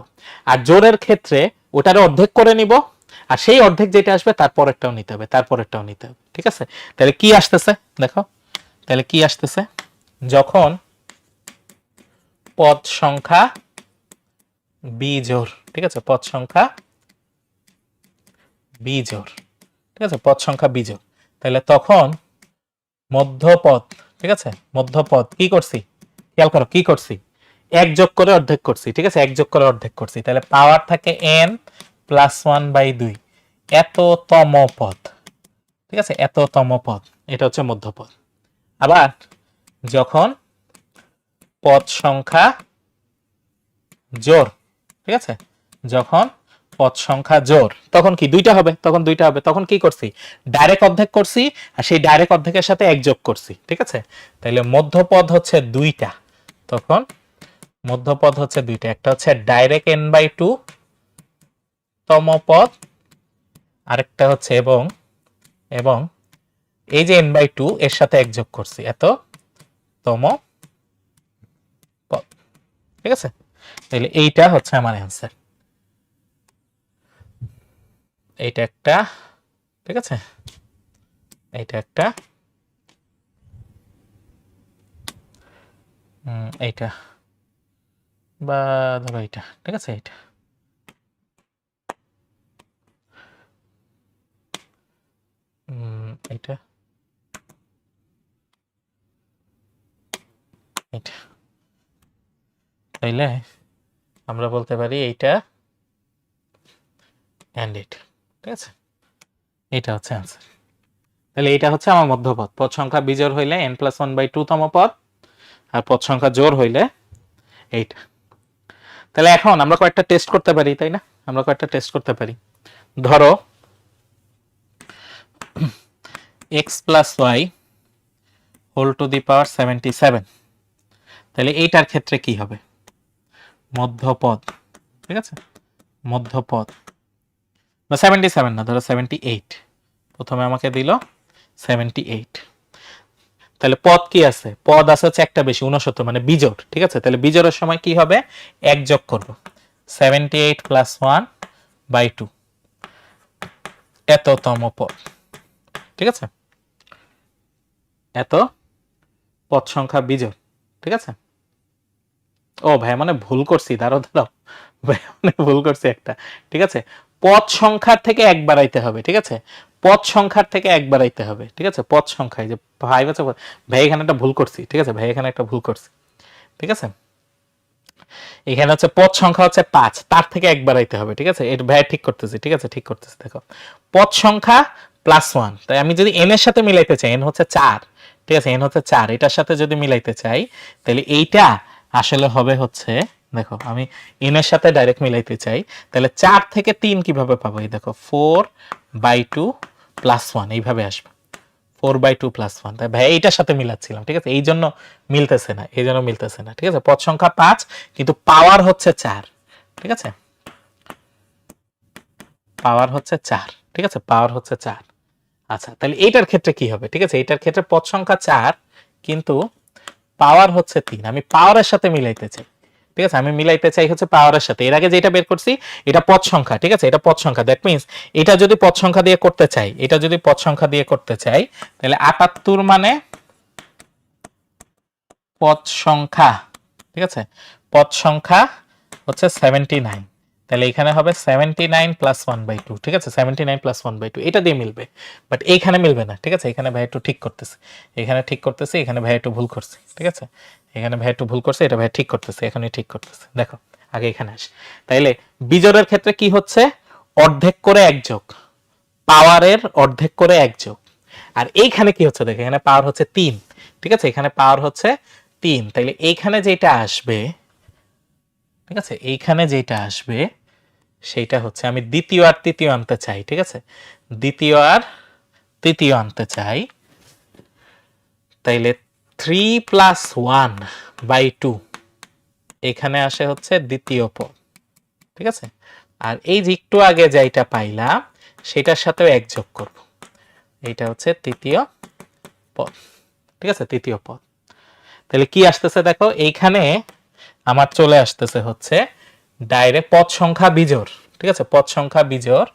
আর জোড়ের ক্ষেত্রে ওটারে অর্ধেক করে নিব, আর সেই অর্ধেক যেটা আসবে তারপরেরটাও নিতে হবে, তারপরেরটাও নিতে হবে। ঠিক আছে, তাহলে কি আসতেছে দেখো, তাহলে কি আসতেছে? যখন পদ সংখ্যা বিজোড়, ঠিক আছে, পদ সংখ্যা বিজোড়, ঠিক আছে, পদ সংখ্যা বিজোড়, তাহলে তখন মধ্যপদ, ঠিক আছে, মধ্যপদ কি করছি? খেয়াল করো কি করছি? এক যোগ করে অর্ধেক করছি। ঠিক আছে, এক যোগ করে অর্ধেক করছি, তাহলে পাওয়ার থাকে n প্লাস 1 বাই 2, এততম পদ। ঠিক আছে, এততম পদ, এটা হচ্ছে মধ্যপদ। আবার যখন পদ সংখ্যা জোড়, ঠিক আছে, যখন পদ সংখ্যা জোড়, তখন কি? দুইটা হবে, তখন দুইটা হবে। তখন কি করছি? ডাইরেক্ট অর্ধেক করছি, আর সেই ডাইরেক্ট অর্ধেকের সাথে এক যোগ করছি। ঠিক আছে, তাহলে মধ্যপদ হচ্ছে দুইটা। তখন মধ্যপদ হচ্ছে দুইটা, একটা হচ্ছে ডাইরেক্ট n বাই 2 তম পদ, আরেকটা হচ্ছে এবং এবং এই যে n বাই 2 এর সাথে এক যোগ করছি, এত তম পদ। ঠিক আছে, তাহলে এইটা হচ্ছে আমার অ্যান্সার। এইটা একটা, ঠিক আছে, এইটা একটা, এইটা বা ধরো এইটা, ঠিক আছে, এইটা এইটা এইটা, তাইলে আমরা বলতে পারি এইটা অ্যান্ড এইটা, ঠিক আছে, এইটা হচ্ছে অ্যান্সার। তাহলে এইটা হচ্ছে আমার মধ্যপদ। পদ সংখ্যা বিজোড় হইলে n+1/2 তম পদ, আর পদ সংখ্যা জোড় হইলে এইটা। তাহলে এখন আমরা কয়েকটা টেস্ট করতে পারি, তাই না? আমরা কয়েকটা টেস্ট করতে পারি। ধরো x + y whole to the power 77, তাহলে এইটার ক্ষেত্রে কি হবে? মধ্যপদ, ঠিক আছে, মধ্যপদ বা 77 না, ধরো 78, প্রথমে আমাকে দিল 78, তাহলে পদ কি আছে? পদ আছে হচ্ছে একটা বেশি, 69, মানে বিজোড়, ঠিক আছে। তাহলে বিজোড়ের সময় কি হবে? এক যোগ করব, 78 + 1/2, এততম পদ, ঠিক আছে, এত পদ সংখ্যা বিজোড়, ঠিক আছে। ও ভাই, মানে ভুল করছি, দাঁড়াও দাঁড়াও ভাই, মানে ভুল করছি একটা, ঠিক আছে। পদ সংখ্যার থেকে এক বাড়াইতে হবে, ঠিক আছে, পদ সংখ্যার থেকে এক বাড়াইতে হবে, ঠিক আছে। পদ সংখ্যায় যে ভাই আছে, ভাই এখানে একটা ভুল করছি, ঠিক আছে, ভাই এখানে একটা ভুল করছি, ঠিক আছে। এখানে হচ্ছে পদ সংখ্যা হচ্ছে 5, তার থেকে এক বাড়াইতে হবে, ঠিক আছে। এটা ভাই ঠিক করতেছি, ঠিক আছে, ঠিক করতেছি। দেখো, পদ সংখ্যা +1, তাই আমি যদি n এর সাথে মিলাইতে চাই, n হচ্ছে 4, ঠিক আছে, n হচ্ছে 4, এটার সাথে যদি মিলাইতে চাই, তাহলে এইটা আসলে হবে হচ্ছে, দেখো আমি n এর সাথে ডাইরেক্ট মিলাইতে চাই, তাহলে 4 থেকে 3 কিভাবে পাবো? এই দেখো 4/2 + 1 এইভাবে আসবে, 4/2 + 1, তাই ভাই এইটার সাথে মিলাচ্ছিলাম, ঠিক আছে, এই জন্য মিলতেছে না, এই জন্য মিলতেছে না, ঠিক আছে। পদ সংখ্যা 5 কিন্তু পাওয়ার হচ্ছে 4, ঠিক আছে, পাওয়ার হচ্ছে 4, ঠিক আছে, পাওয়ার হচ্ছে 4। আচ্ছা, তাহলে এইটার ক্ষেত্রে কি হবে? ঠিক আছে, এইটার ক্ষেত্রে পদ সংখ্যা 4 কিন্তু পাওয়ার হচ্ছে 3, আমি পাওয়ারের সাথে মিলাইতে চাই, ঠিক আছে, আমি মিলাইতে চাই হচ্ছে পাওয়ারের সাথে। এর আগে যেটা বের করছি এটা পদ সংখ্যা, ঠিক আছে, এটা পদ সংখ্যা, দ্যাট মিন্স এটা যদি পদ সংখ্যা দিয়ে করতে চাই, এটা যদি পদ সংখ্যা দিয়ে করতে চাই, তাহলে 78 মানে পদ সংখ্যা, ঠিক আছে, পদ সংখ্যা হচ্ছে 79, তাহলে এখানে হবে 79 + 1/2, ঠিক আছে, 79 + 1/2, এটা দিয়ে মিলবে, বাট এইখানে মিলবে না, ঠিক আছে। এখানে ভাই একটু ঠিক করতেছে, এখানে ঠিক করতেছে, এখানে ভাই একটু ভুল করছে, ঠিক আছে, এখানে ভাই একটু ভুল করছে, এটা ভাই ঠিক করতেছে, এখনই ঠিক করতেছে। দেখো আগে এখানে আসে, তাইলে বিজোড়ের ক্ষেত্রে কি হচ্ছে? অর্ধেক করে এক যোগ, পাওয়ারের অর্ধেক করে এক যোগ, আর এইখানে কি হচ্ছে? দেখো এখানে পাওয়ার হচ্ছে 3, ঠিক আছে, এখানে পাওয়ার হচ্ছে 3, তাইলে এইখানে যেটা আসবে, ঠিক আছে, এইখানে যেটা আসবে সেইটা হচ্ছে, আমি দ্বিতীয় আর তৃতীয় আনতে চাই, ঠিক আছে, দ্বিতীয় আর তৃতীয় আনতে চাই, তাইলে 3 + 1/2 এখানে আসে হচ্ছে দ্বিতীয় পদ, ঠিক আছে। আর এই যে একটু আগে যেটা পাইলাম সেটার সাথেও এক যোগ করব, এইটা হচ্ছে তৃতীয় পদ, ঠিক আছে, তৃতীয় পদ। তাহলে কি আসতেছে? দেখো এইখানে আমার চলে আসতেছে হচ্ছে ডাইরেক্ট পদ সংখ্যা বিজোড়, ঠিক আছে, পদ সংখ্যা বিজোড়,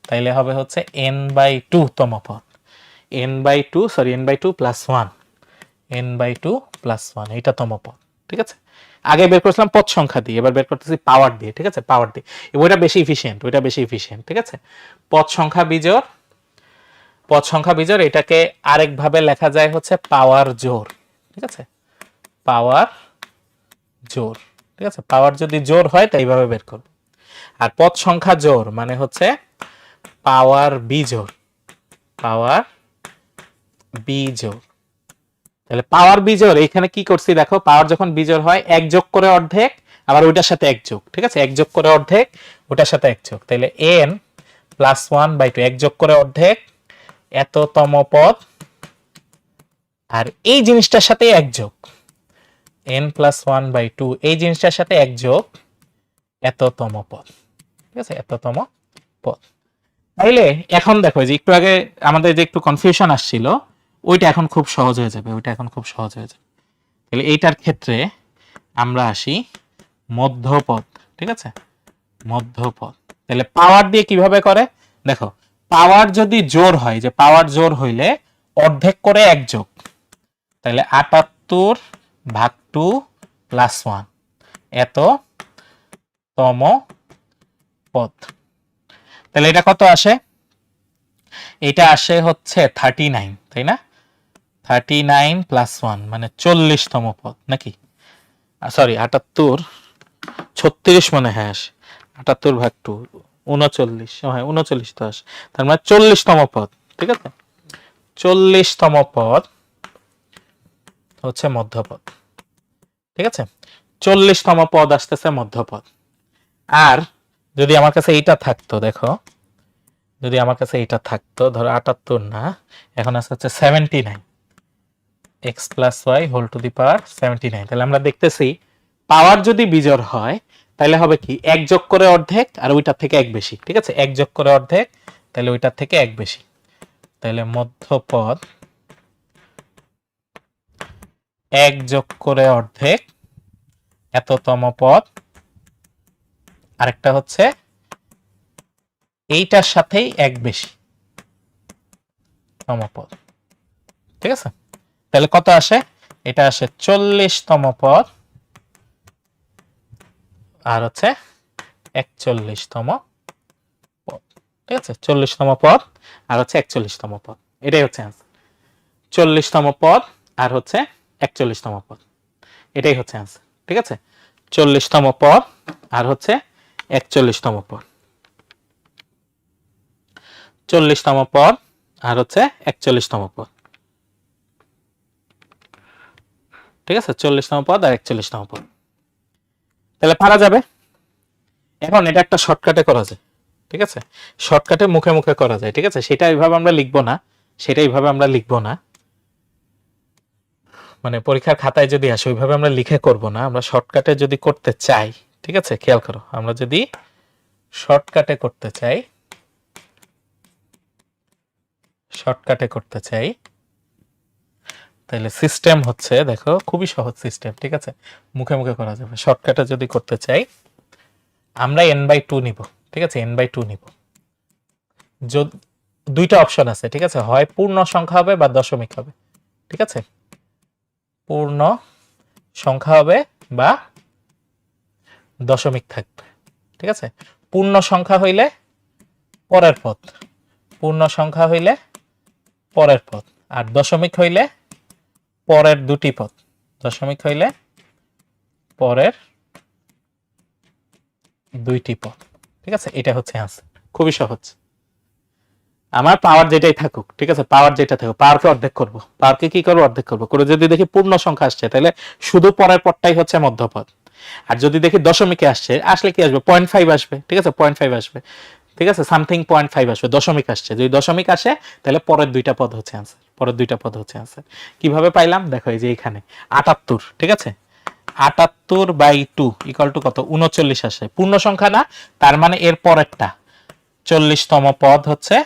তাইলে হবে হচ্ছে n/2 তম পদ, n/2 + 1, n/2 + 1 এইটা তম পদ, ঠিক আছে। আগে বের করেছিলাম পদ সংখ্যা দিয়ে, এবার বের করতেছি পাওয়ার দিয়ে, ঠিক আছে, পাওয়ার দিয়ে, ওইটা বেশি ইফিশিয়েন্ট, ওইটা বেশি ইফিশিয়েন্ট, ঠিক আছে। পদ সংখ্যা বিজোড়, পদ সংখ্যা বিজোড়, এটাকে আরেকভাবে লেখা যায় হচ্ছে পাওয়ার জোড়, ঠিক আছে, পাওয়ার জোড়, ঠিক আছে, পাওয়ার যদি জোড় হয় তাই এইভাবে বের করব। আর পদ সংখ্যা জোড় মানে হচ্ছে পাওয়ার বিজোড়, পাওয়ার বিজোড়। তাহলে পাওয়ার বিজোড় এইখানে কি করছি? দেখো পাওয়ার যখন বিজোড় হয় এক যোগ করে অর্ধেক, আবার ওইটার সাথে এক যোগ, ঠিক আছে, এক যোগ করে অর্ধেক, ওটার সাথে এক যোগ, তাহলে n + 1/2 এক যোগ করে অর্ধেক, এততম পদ, আর এই জিনিসটার সাথে এক যোগ, n + 1/2 এই জিনিসটার সাথে এক যোগ, এততম পদ, ঠিক আছে, এততম পদ। তাইলে এখন দেখো যে একটু আগে আমাদের যে একটু কনফিউশন আসছিল, ওইটা এখন খুব সহজ হয়ে যাবে, ওইটা এখন খুব সহজ হয়ে যাবে। তাহলে এইটার ক্ষেত্রে আমরা আসি মধ্যপদ, ঠিক আছে, মধ্যপদ। তাহলে পাওয়ার দিয়ে কিভাবে করে? দেখো পাওয়ার যদি জোর হয়, যে পাওয়ার জোর হইলে অর্ধেক করে এক যোগ, তাহলে 78/2 প্লাস 1 এত তম পদ। তাহলে এটা কত আসে? এটা আসে হচ্ছে 39, তাই না? 39 প্লাস 1 মানে 40তম পদ নাকি? সরি 78, 36 মনে হয় আসে। 78 ভাগ 2 39, হ্যাঁ 39 তো আসে। তার মানে 40তম পদ, ঠিক আছে? 40তম পদ হচ্ছে মধ্যপদ, ঠিক আছে? 40তম পদ আসতেছে মধ্যপদ। আর যদি আমার কাছে এইটা থাকতো, দেখো যদি আমার কাছে এইটা থাকতো, ধরো 78 না, এখন আছে হচ্ছে 79, x plus y whole to the power 79। তাহলে আমরা দেখতেছি পাওয়ার যদি বিজোড় হয় তাহলে হবে কি, এক যোগ করে অর্ধেক আর ওইটার থেকে এক বেশি, ঠিক আছে? এক যোগ করে অর্ধেক, তাহলে ওইটার থেকে এক বেশি। তাহলে মধ্যপদ এক যোগ করে অর্ধেক এততম পদ, আরেকটা হচ্ছে এইটার সাথেই এক বেশি তম পদ, ঠিক আছে? তাহলে কত আসে? এটা আসে 40তম পদ আর হচ্ছে 41তম পদ, ঠিক আছে? 40তম পদ আর হচ্ছে 41তম পদ, এটাই হচ্ছে অ্যান্সার। 40তম পদ আর হচ্ছে 41তম পদ, এটাই হচ্ছে অ্যান্সার, ঠিক আছে? 40তম পদ আর হচ্ছে 41তম পদ, 40তম পদ আর হচ্ছে 41তম পদ, ঠিক আছে? 40তম পদ আর 41তম পদ, তাহলে পারা যাবে। এখন এটা একটা শর্টকাটে করা যায়, ঠিক আছে? শর্টকাটে মুখে মুখে করা যায়, ঠিক আছে? সেটা এইভাবে আমরা লিখবো না, সেটা এইভাবে আমরা লিখবো না, মানে পরীক্ষার খাতায় যদি আসে ওইভাবে আমরা লিখে করব না, আমরা শর্টকাটে যদি করতে চাই, ঠিক আছে? খেয়াল করো, আমরা যদি শর্টকাটে করতে চাই, শর্টকাটে করতে চাই তাহলে সিস্টেম হচ্ছে, দেখো খুবই সহজ সিস্টেম, ঠিক আছে? মুখে মুখে করা যাবে। শর্টকাটে যদি করতে চাই আমরা n/2 নিব, ঠিক আছে? n/2 নিব। দুইটা অপশন আছে, ঠিক আছে? হয় পূর্ণ সংখ্যা হবে বা দশমিক হবে, ঠিক আছে? পূর্ণ সংখ্যা হবে বা দশমিক থাকবে, ঠিক আছে? পূর্ণ সংখ্যা হইলে পরের পদ, পূর্ণ সংখ্যা হইলে পরের পদ, আর দশমিক হইলে পরের দুটি পদ, দশমিক হইলে পরের দুইটি পদ, ঠিক আছে? এটা হচ্ছে আনসার, খুবই সহজ। আমার পাওয়ার যেটাই থাকুক, ঠিক আছে? পাওয়ার যেটা থাকুক, পাওয়ারকে অর্ধেক করব। পাওয়ারকে কি করব? অর্ধেক করব। করে যদি দেখি পূর্ণ সংখ্যা আসছে তাহলে শুধু পরের পদটাই হচ্ছে মধ্যপদ। আর যদি দেখি দশমিকে আসছে, আসলে কি আসবে? 0.5 আসবে, ঠিক আছে? 0.5 আসবে, ঠিক আছে? সামথিং 0.5 আসবে, দশমিক আসছে। যদি দশমিক আসে তাহলে পরের দুইটা পদ হচ্ছে আনসার, পরের দুইটা পদ হচ্ছে আনসার। কিভাবে পাইলাম? দেখো এই যে এখানে 78, ঠিক আছে? 78/2 ইকুয়াল টু কত? 39 আসে, পূর্ণ সংখ্যা না, তার মানে এর পরেরটা 40তম পদ হচ্ছে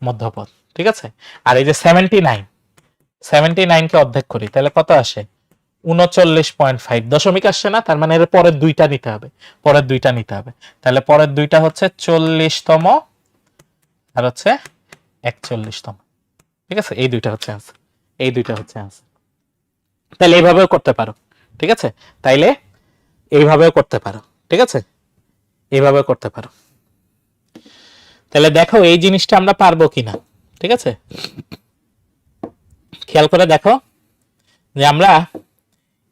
মধ্যপদ, ঠিক আছে? আর এই যে 79 কে অর্ধেক করি তাহলে কত আসে? 39.5, দশমিক আসছে না, তার মানে এর পরের দুইটা নিতে হবে, পরের দুইটা নিতে হবে। তাহলে পরের দুইটা হচ্ছে 40তম আর হচ্ছে 41তম, ঠিক আছে? এই দুইটা হচ্ছে আনসার, এই দুইটা হচ্ছে আনসার। তাহলে এইভাবেও করতে পারো, ঠিক আছে? তাইলে এইভাবেও করতে পারো, ঠিক আছে? এইভাবেও করতে পারো। তাহলে দেখো এই জিনিসটা আমরা পারবো কিনা, ঠিক আছে? খেয়াল করে দেখো যে আমরা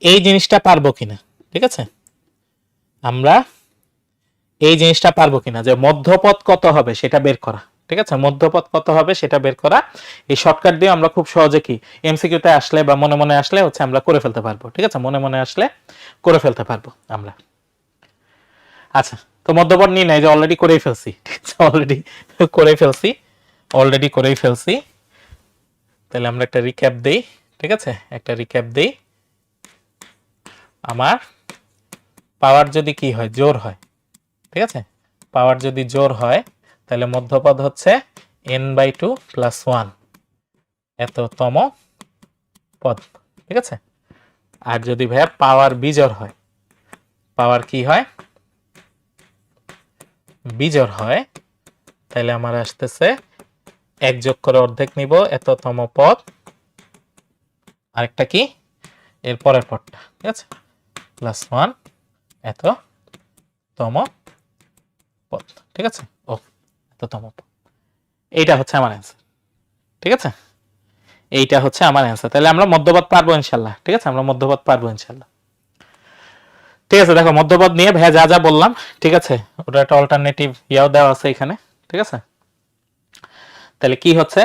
এই জিনিসটা পারবো কিনা, ঠিক আছে? আমরা এই জিনিসটা পারবো কিনা যে মধ্যপদ কত হবে সেটা বের করা, ঠিক আছে? মধ্যপদ কত হবে সেটা বের করা। এই শর্টকাট দিয়ে আমরা খুব সহজে কি এমসিকিউতে আসলে বা মনে মনে আসলে হচ্ছে আমরা করে ফেলতে পারবো, ঠিক আছে? মনে মনে আসলে করে ফেলতে পারবো আমরা। আচ্ছা, তো মধ্যপদ নিয়ে নাই যে অলরেডি করেই ফেলছি, ঠিক আছে? অলরেডি করে ফেলছি, অলরেডি করেই ফেলছি। তাহলে আমরা একটা রিক্যাপ দেই, ঠিক আছে? একটা রিক্যাপ দেই। আমার পাওয়ার যদি কি হয়? জোর হয়, ঠিক আছে? পাওয়ার যদি জোর হয় তাহলে মধ্যপদ হচ্ছে n/2 প্লাস 1 এততম পদ, ঠিক আছে? আর যদি ভাইয়া পাওয়ার বিজোড় হয়, পাওয়ার কি হয়? বিজোড় হয়, তাহলে আমার আসতেছে এক যোগ করে অর্ধেক নিব এততম পদ, আরেকটা কি এর পরের পদটা, ঠিক আছে, প্লাস 1 এততম পদ, ঠিক আছে, ও এততম পদ। এইটা হচ্ছে আমার অ্যান্সার, ঠিক আছে, এইটা হচ্ছে আমার অ্যান্সার। তাহলে আমরা মধ্যপদ পারবো ইনশাল্লাহ, ঠিক আছে, আমরা মধ্যপদ পারবো ইনশাল্লাহ। ঠিক আছে, দেখো মধ্যপদ নিয়ে ভাইয়া যা যা বললাম, ঠিক আছে, ওটা একটা অল্টারনেটিভ ইয়াও দেওয়া আছে এখানে, ঠিক আছে। তাহলে কি হচ্ছে,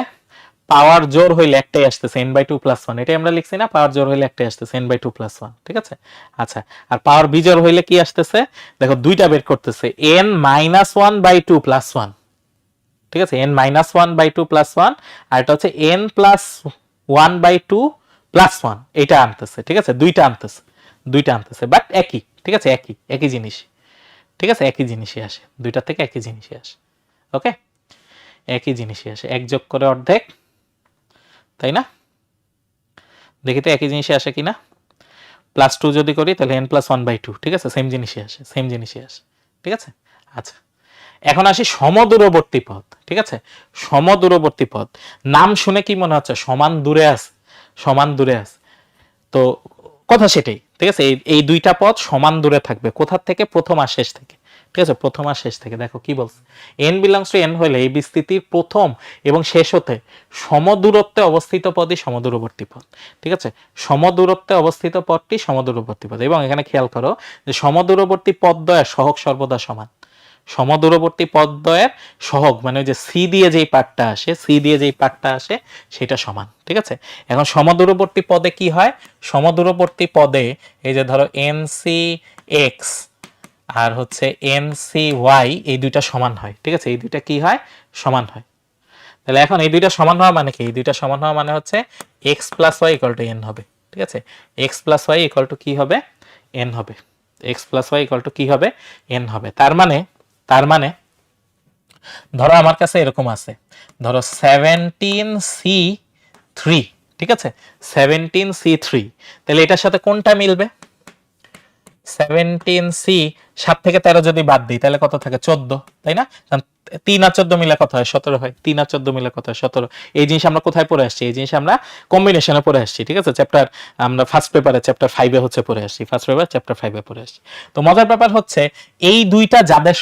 পাওয়ার জোর হইলে একটাই আসতেছে n/2 + 1, এটাই আমরা লিখছি না, পাওয়ার জোর হইলে একটাই আসতেছে n/2 + 1, ঠিক আছে। আচ্ছা, আর পাওয়ার বিজোড় হইলে কি আসতেছে, দেখো দুইটা বের করতেছে, n-1/2 + 1, ঠিক আছে, n-1/2 + 1, আর এটা হচ্ছে n+1/2 + 1, এটা আনতেছে, ঠিক আছে, দুইটা আনতেছে বাট একই, ঠিক আছে, একই জিনিস, ঠিক আছে, একই জিনিসই আসে, দুইটা থেকে একই জিনিসই আসে, ওকে, একই জিনিসই আসে, 1 যোগ করে অর্ধেক, তাই না, দেখি তো একই জিনিসই আসে কিনা, +2 যদি করি তাহলে n+1/2, ঠিক আছে, সেম জিনিসই আসে, ঠিক আছে। আচ্ছা, এখন আসি সমদূরবর্তী পদ, ঠিক আছে, সমদূরবর্তী পদ, নাম শুনে কি মনে হচ্ছে, সমান দূরে আছে, তো কথা সেটাই, ঠিক আছে, এই দুইটা পদ সমান দূরে থাকবে, কোথা থেকে, প্রথম আর শেষ থেকে, ঠিক আছে, প্রথম আর শেষ থেকে। দেখো কি বলছে, n = n হলে এই বিস্তৃতির প্রথম এবং শেষ হতে সমদূরত্বে অবস্থিত পদই সমদূরবর্তী পদ, ঠিক আছে, সমদূরত্বে অবস্থিত পদটি সমদূরবর্তী পদ। এবং এখানে খেয়াল করো যে সমদূরবর্তী পদদ্বয়ের সহগ সর্বদা সমান, সমদূরবর্তী পদদ্বয়ের সহগ মানে যে সি দিয়ে যেই পার্টটা আসে সেটা সমান, ঠিক আছে। এখন সমদূরবর্তী পদে কি হয়, সমদূরবর্তী পদে এই যে ধরো NC(x) আর হচ্ছে NC(y) এই দুইটা সমান হয়, ঠিক আছে, এই দুইটা কি হয়, সমান হয়। তাহলে এখন এই দুইটা সমান হওয়া মানে কি, এই দুইটা সমান হওয়া মানে হচ্ছে x + y = n হবে, ঠিক আছে, x + y কি হবে, n হবে, x + y কি হবে, n হবে। তার মানে ধরো আমার কাছে এরকম আছে, ধরো 17C3, ঠিক আছে, 17C3, তাহলে এটার সাথে কোনটা মিলবে, 17C 7 থেকে 13 যদি বাদ দিই তাহলে কত থাকে, 14, তাই না, 3 আর 14 মিলে কত হয়, 17 হয়, 3 আর 14 মিলে কত হয়, 17। এই জিনিস আমরা কোথায় পড়ে আসছি, এই জিনিস আমরা কম্বিনেশনে পড়ে আসছি, ঠিক আছে, চ্যাপ্টার আমরা ফার্স্ট পেপারে চ্যাপ্টার 5 হচ্ছে পড়ে আসছি, ফার্স্ট পেপার চ্যাপ্টার 5 পড়ে আসছি। তো মজার ব্যাপার হচ্ছে এই দুইটা যাদের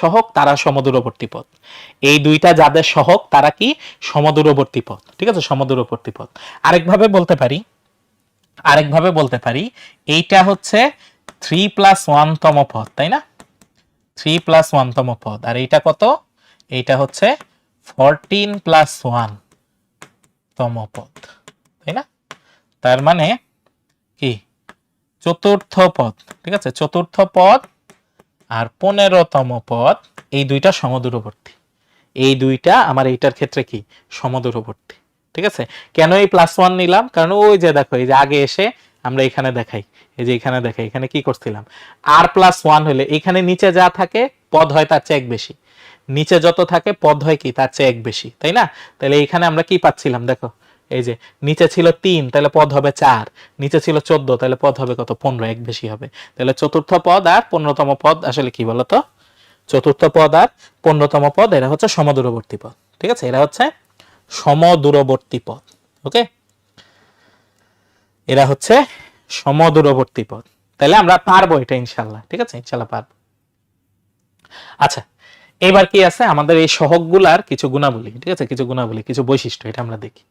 সহগ তারা সমদূরবর্তী পদ, এই দুইটা যাদের সহগ তারা কি, সমদূরবর্তী পদ, ঠিক আছে, সমদূরবর্তী পদ। আরেকভাবে বলতে পারি এইটা হচ্ছে 3+1 তম পদ, তাই না, 3+1 তম পদ, আর এইটা কত, এইটা হচ্ছে 14+1 তম পদ, তাই না, তার মানে কি, চতুর্থ পদ, ঠিক আছে, চতুর্থ পদ আর 15তম পদ, এই দুইটা সমদূরবর্তী, এই দুইটা আমার এইটার ক্ষেত্রে কি, সমদূরবর্তী, ঠিক আছে। কেন এই +1 নিলাম, কারণ ওই যে দেখো এই যে আগে এসে আমরা এখানে দেখাই, এই যে এখানে দেখাই, এখানে কি করছিলাম, r+1 হলে এখানে নিচে যা থাকে পদ হয় তার চেয়ে এক বেশি, নিচে যত থাকে পদ হয় কি, তার চেয়ে এক বেশি, তাই না। তাহলে এইখানে আমরা কি পাচ্ছিলাম, দেখো এই যে নিচে ছিল 3 তাহলে পদ হবে 4, নিচে ছিল 14 তাহলে পদ হবে কত, 15, এক বেশি হবে। তাহলে চতুর্থ পদ আর 15তম পদ আসলে কি বলতো, চতুর্থ পদ আর 15তম পদ এরা হচ্ছে সমদূরবর্তী পদ, ঠিক আছে, এরা হচ্ছে সমদূরবর্তী পদ, ওকে, এরা হচ্ছে সমদূরবর্তী পদ। তাহলে আমরা পারবো এটা ইনশাআল্লাহ, ঠিক আছে, ইনশাআল্লাহ পারবো। আচ্ছা, এবার কি আছে আমাদের এই সহগগুলার কিছু গুণাবলী, ঠিক আছে, কিছু গুণাবলী, কিছু বৈশিষ্ট্য, এটা আমরা দেখি।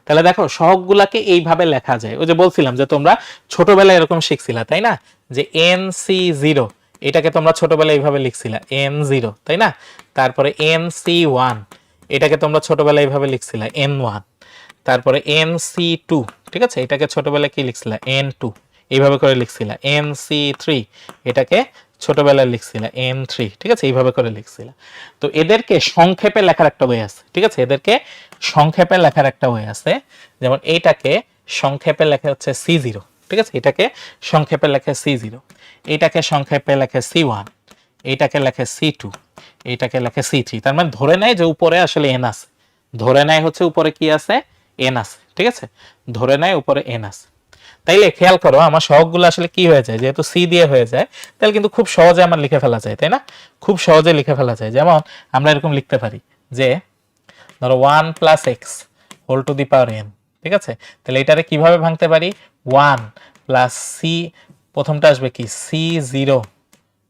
তাহলে দেখো সহগগুলাকে এইভাবে লেখা যায়, ওই যে বলছিলাম যে তোমরা ছোটবেলায় এরকম শিখছিলা, তাই না, যে NC0 এটাকে তোমরা ছোটবেলায় এইভাবে লিখছিলা N0, তাই না, তারপরে NC1 এটাকে তোমরা ছোটবেলায় এইভাবে লিখছিলা N1, তারপরে NC2, ঠিক আছে, এটাকে ছোটবেলায় কি লিখছিলা N2, এইভাবে করে লিখছিলা NC3 এটাকে ছোটবেলায় লিখছিলা N3, ঠিক আছে, এইভাবে করে লিখছিলা। তো এদেরকে সংক্ষেপে লেখার একটা ওয়ে আছে, ঠিক আছে, এদেরকে সংক্ষেপে লেখার একটা ওয়ে আছে, যেমন এইটাকে সংক্ষেপে লেখা হচ্ছে C0, ঠিক আছে, এটাকে সংক্ষেপে লেখে C0, এটাকে সংক্ষেপে লেখে C1, এইটাকে লেখে C2, এইটাকে লেখে C3। তার মানে ধরে নেয় যে উপরে আসলে n আছে, ধরে নেয় হচ্ছে উপরে কি আছে, n আছে, ঠিক আছে, ধরে নেয় উপরে n আছে। তাইলে খেয়াল করো আমার সহগগুলো আসলে কি হয়ে যায়, যেহেতু c দিয়ে হয়ে যায় তাহলে কিন্তু খুব সহজে আমার লিখে ফেলা যায়, তাই না, খুব সহজে লিখে ফেলা যায়। যেমন আমরা এরকম লিখতে পারি যে ধরো 1 + x whole to the power n, ঠিক আছে, তাহলে এটারে কিভাবে ভাঙতে পারি, 1 প্লাস সি, প্রথমটা আসবে কি C zero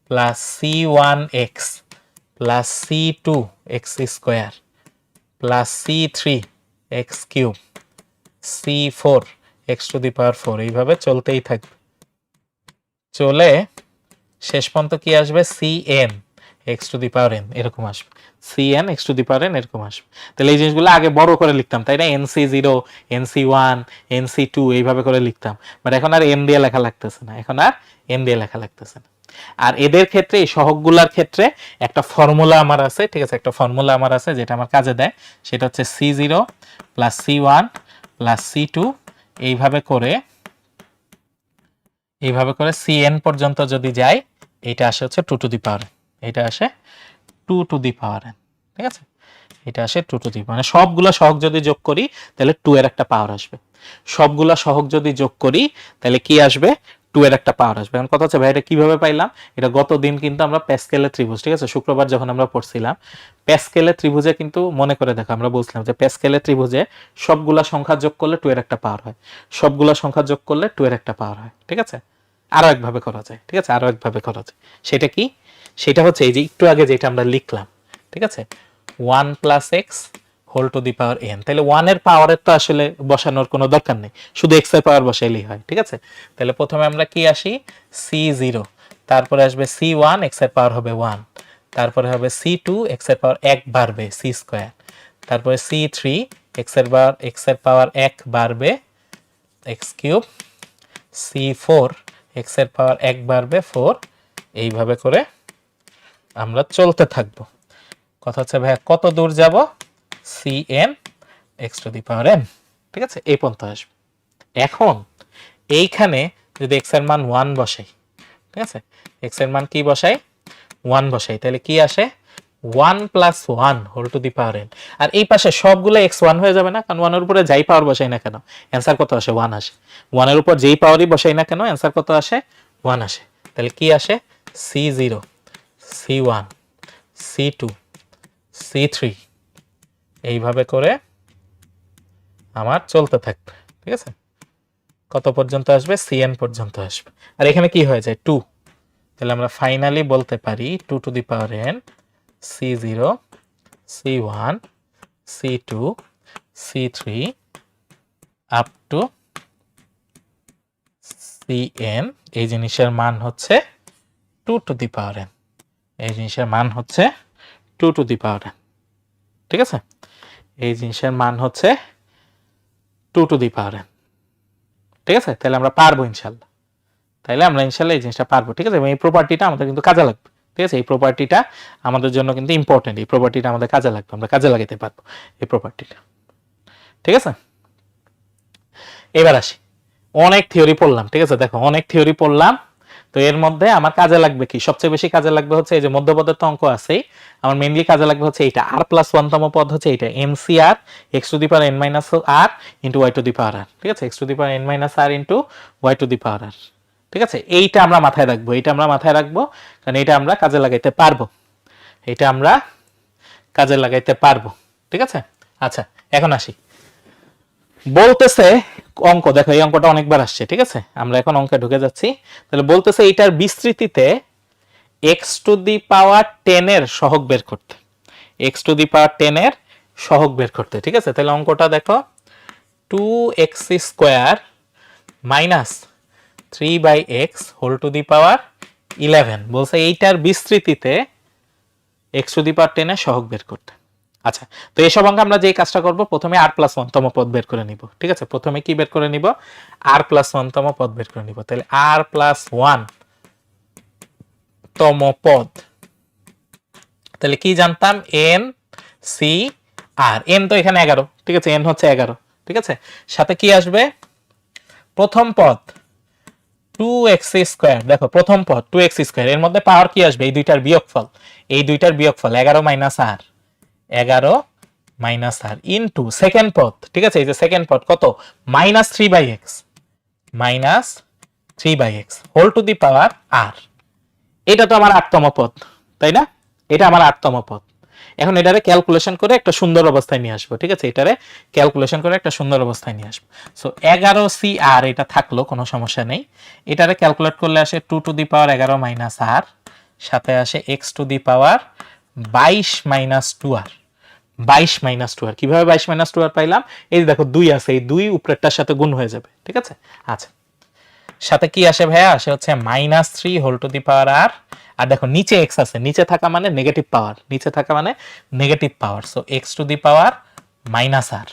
plus C one x plus C two x square plus C three x cube C four x to the power 4, এইভাবে চলতেই থাকবে। চলে শেষ পর্যন্ত কি আসবে, C n x to the power n, এরকম আসবে, C n x to the power n, এরকম আসবে। তাহলে এই জিনিসগুলো আগে বড় করে লিখতাম, তাই না, n C zero, n C one, n C two, এইভাবে করে লিখতাম। বাট এখন আর এন দিয়ে লেখা লাগতেছে না, এখন আর এন দিয়ে লেখা লাগতেছে না। আর এদের ক্ষেত্রে, এই সহগগুলার ক্ষেত্রে একটা ফর্মুলা আমার আছে, ঠিক আছে, একটা ফর্মুলা আমার আছে যেটা আমার কাজে দেয়, সেটা হচ্ছে C zero plus C one plus C two, এইভাবে করে সি এন পর্যন্ত যদি যায়, এটা আসে হচ্ছে টু টু দি পাওয়ার, এটা আসে two to the power n, ঠিক আছে, এটা আসে টু টু দি, মানে সবগুলা সহগ যদি যোগ করি তাহলে 2 এর একটা পাওয়ার আসবে, সবগুলা সহগ যদি যোগ করি তাহলে কি আসবে, 2 এর একটা পাওয়ার আসবে। এখন কথা হচ্ছে ভাই এটা কিভাবে পাইলাম, এটা গত দিন কিন্তু আমরা প্যাসকেলের ত্রিভুজ, ঠিক আছে, শুক্রবার যখন আমরা পড়ছিলাম প্যাসকেলের ত্রিভুজে, কিন্তু মনে করে দেখো আমরা বলছিলাম যে প্যাসকেলের ত্রিভুজে সবগুলা সংখ্যা যোগ করলে 2 এর একটা পাওয়ার হয়, সবগুলা সংখ্যা যোগ করলে 2 এর একটা পাওয়ার হয়, ঠিক আছে। আরো একভাবে করা যায়, ঠিক আছে, আরো একভাবে করা যায়, সেটা কি, সেটা হচ্ছে এই যে একটু আগে যেটা আমরা লিখলাম, ঠিক আছে, 1 plus x whole to the power n. তাহলে 1 এর পাওয়ারের তো আসলে বসানোর কোনো দরকার নেই, শুধু এক্স এর পাওয়ার বসাইলেই হয়, ঠিক আছে। তাহলে প্রথমে আমরা কি আসি, সি জিরো, তারপরে আসবে সি ওয়ান, এক্স এর পাওয়ার হবে 1, তারপরে হবে সি টু, এক্স এর পাওয়ার 1 বাড়বে সি স্কোয়ার, তারপরে সি থ্রি, এক্স এর পাওয়ার 1 বাড়বে x cube, C four, x এর পাওয়ার 1 বাড়বে 4, এইভাবে করে আমরা চলতে থাকবো। কথা হচ্ছে ভাই কত দূর যাব, C n x to the power n, ঠিক আছে, এই পর্যন্ত আসবে। এখন এইখানে যদি এক্স এর মান 1 বসাই, ঠিক আছে, এক্স এর মান কি বসাই, 1 বসাই, তাহলে কি আসে, 1 plus 1 whole to the power n. আর এই পাশে সবগুলো এক্স 1 হয়ে যাবে না, কারণ 1 এর উপরে যাই পাওয়ার বসাই না কেন অ্যান্সার কত আসে, 1 আসে। 1 এর উপর যেই পাওয়ারই বসাই না কেন অ্যান্সার কত আসে, 1 আসে। তাহলে কি আসে, C zero, C one, C two, C three, এইভাবে করে আমার চলতে থাকবে, ঠিক আছে, কত পর্যন্ত আসবে, সিএন পর্যন্ত আসবে। আর এখানে কি হয়ে যায়, 2, তাহলে আমরা ফাইনালি বলতে পারি 2 to the power n C zero, C one, C two, C three up to C n, এই জিনিসের মান হচ্ছে 2 টু দি পাওয়ার এন, এই জিনিসের মান হচ্ছে 2 টু দি পাওয়ার এন, ঠিক আছে, এই জিনিসের মান হচ্ছে 2 টু দি পাওয়ার এন, ঠিক আছে। তাহলে আমরা পারবো ইনশাল্লাহ, তাইলে আমরা ইনশাল্লাহ এই জিনিসটা পারবো, ঠিক আছে, এবং এই প্রপার্টিটা আমাদের কিন্তু কাজে লাগবে, ঠিক আছে, এই প্রপার্টিটা আমাদের জন্য কিন্তু ইম্পর্টেন্ট, এই প্রপার্টিটা আমাদের কাজে লাগবে, আমরা কাজে লাগাতে পারবো এই প্রপার্টিটা, ঠিক আছে। এবার আসি, অনেক থিওরি পড়লাম, ঠিক আছে, দেখো অনেক থিওরি পড়লাম, তো এর মধ্যে আমার কাজে লাগবে কি, সবচেয়ে বেশি কাজে লাগবে হচ্ছে এই যে মধ্যপদের তো অঙ্ক আছেই, আমার মেইনলি কাজে লাগবে হচ্ছে এইটা, আর প্লাস 1 তম পদ হচ্ছে এইটা, m C r x to the power n minus r into y to the power r, ঠিক আছে, x to the power n minus r into y to the power r, ঠিক আছে, এইটা আমরা মাথায় রাখবো, এইটা আমরা মাথায় রাখবো, কারণ এইটা আমরা কাজে লাগাইতে পারবো, এইটা আমরা কাজে লাগাইতে পারবো, ঠিক আছে। আচ্ছা এখন আসি, বলতেছে অঙ্ক, দেখো এই অঙ্কটা অনেকবার আসছে, ঠিক আছে, আমরা এখন অঙ্কে ঢুকে যাচ্ছি। তাহলে বলতেছে এইটার বিস্তৃতিতে এক্স টু দি পাওয়ার 10 এর সহগ বের করতে, এক্স টু দি পাওয়ার 10 এর সহগ বের করতে, ঠিক আছে। তাহলে অঙ্কটা দেখো, 2x square minus 3/x whole to the power 11, বলছে এইটার বিস্তৃতিতে এক্স টু দি পাওয়ার 10 এর সহগ বের করতে। আচ্ছা, তো এইসব অঙ্ক আমরা যে কাজটা করব, প্রথমে আর প্লাস 1 তম পদ বের করে নিব, ঠিক আছে, প্রথমে কি বের করে নিব, আর প্লাস 1 তম পদ বের করে নিব। তাহলে আর প্লাস 1 তম পদ, তাহলে কি জানতাম, এন সি আর, এন তো এখানে 11, ঠিক আছে, এন হচ্ছে 11, ঠিক আছে, সাথে কি আসবে, প্রথম পদ 2x স্কয়ার, দেখো প্রথম পদ 2x স্কয়ার, এর মধ্যে পাওয়ার কি আসবে, এই দুইটার বিয়োগফল, এই দুইটার বিয়োগফল 11 minus r, 11 minus r into second পদ, ঠিক আছে, এই যে সেকেন্ড পদ কত, minus 3/x, minus 3/x whole to the power r, এটা তো আমার 8 তম পদ, তাই না, এটা আমার 8 তম পদ। এখন এটারে ক্যালকুলেশন করে একটা সুন্দর অবস্থায় নিয়ে আসবো, ঠিক আছে, এটারে ক্যালকুলেশন করে একটা সুন্দর অবস্থায় নিয়ে আসবো। সো 11 CR এটা থাকলো, কোনো সমস্যা নেই। এটারে ক্যালকুলেট করলে আসে 2 টু দি পাওয়ার 11 মাইনাস আর, সাথে আসে x to the power 22 minus 2r। 22 minus 2r, কিভাবে 22 মাইনাস 2r পাইলাম? এই দেখো 2 আছে, এই 2 উপরেরটার সাথে গুণ হয়ে যাবে, ঠিক আছে। আচ্ছা, সাথে কি আসে ভাইয়া? আসে হচ্ছে -3 whole to the power r. আর দেখো নিচে এক্স আছে, নিচে থাকা মানে নেগেটিভ পাওয়ার, নিচে থাকা মানে negative power. So x to the power minus r.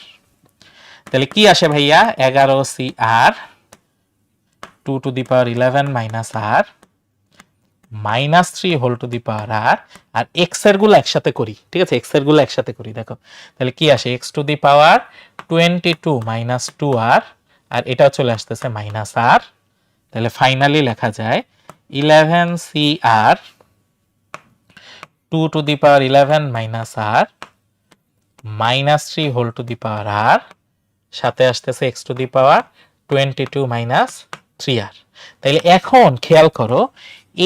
তাহলে কি আসে ভাইয়া? 11 CR 2 to the power 11 minus r -3 whole to the power r. আর এক্স এর গুলো একসাথে করি, ঠিক আছে, এক্স এর গুলো একসাথে করি। দেখো তাহলে কি আসে? X to the power 22 minus 2r, আর এটাও চলে আসতেছে মাইনাস আর। তাহলে ফাইনালি লেখা যায় 11 CR 2 to the power 11 minus r -3 whole to the power r, সাথে আসতেছে x to the power 22 minus 3r। তাইলে এখন খেয়াল করো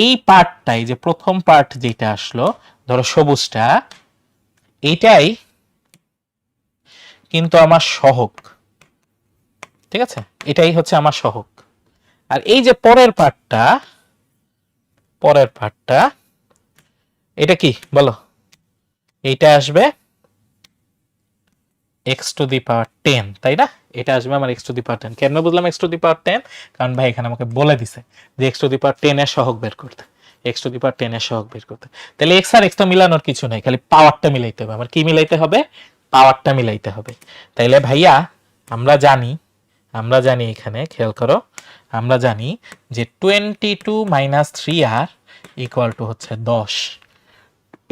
এই পার্টটাই, যে প্রথম পার্ট যেটা আসলো, ধরো সবুজটা, এইটাই কিন্তু আমার সহগ, ঠিক আছে, এটাই হচ্ছে আমার সহগ। আর এই যে পরের পার্টটা, এটা কি বলো? এইটা আসবে x টু দি পাওয়ার 10, তাই না? এটা আসবে আমার x টু দি পাওয়ার 10। কেন বুঝলাম x টু দি পাওয়ার 10? কারণ ভাই এখানে আমাকে বলে দিছে যে x টু দি পাওয়ার 10 এর সহগ বের করতে, x টু দি পাওয়ার 10 এর সহগ বের করতে। তাহলে x আর x তো মিলানোর কিছু নাই, খালি পাওয়ারটা মিলাইতে হবে। আমার কি মিলাইতে হবে? পাওয়ারটা মিলাইতে হবে। তাইলে ভাইয়া আমরা জানি এখানে খেয়াল করো, আমরা জানি যে 22 মাইনাস 3r ইকুয়াল টু হচ্ছে 10।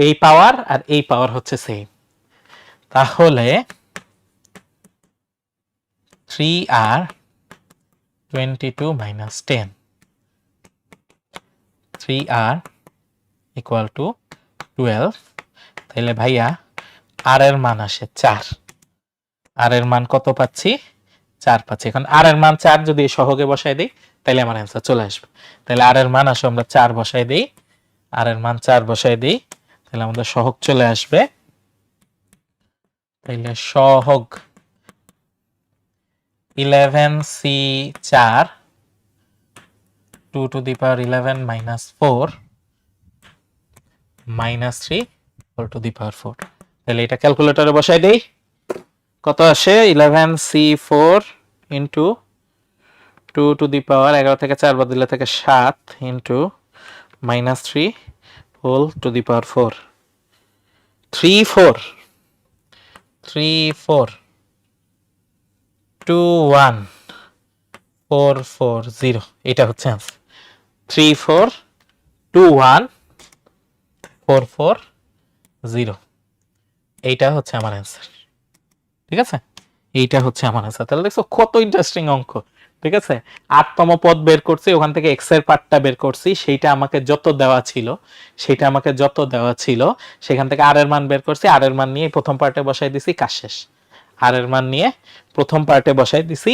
এই পাওয়ার আর এই পাওয়ার হচ্ছে সেম। তাহলে 3r 22 minus 10, 3r equal to 12। তাহলে ভাইয়া আর এর মান আসে 4। আর এর মান কত পাচ্ছি? 4 পাচ্ছি। এখন আর এর মান 4 যদি সহগে বসাই দিই, তাহলে আমার অ্যান্সার চলে আসবে। তাহলে আর এর মান আসে, আমরা 4 বসাই দিই, আর এর মান 4 বসাই দিই, তাহলে আমাদের সহগ চলে আসবে। তাহলে সহগ 11C4 2 to the power 11 minus 4 -3 whole to the power 4। তাহলে এটা ক্যালকুলেটরে বসাই দেই, কত আসে? 11C4 into 2 to the power 11 থেকে 4 বাদ দিলে থেকে 7 into -3 whole to the power 4। 3421440, এটা হচ্ছে आंसर। 3421440, এইটা হচ্ছে আমার অ্যান্সার, ঠিক আছে, এইটা হচ্ছে আমার অ্যান্সার। তাহলে দেখছো কত ইন্টারেস্টিং অঙ্ক, ঠিক আছে। 8তম পদ বের করছি, ওখান থেকে এক্স এর পার্টটা বের করছি, সেইটা আমাকে যত দেওয়া ছিল সেখান থেকে আর এর মান বের করছি, আর এর মান নিয়ে প্রথম পার্টে বসাই দিছি, কাজ শেষ। আর এর মান নিয়ে প্রথম পার্টে বসাই দিছি,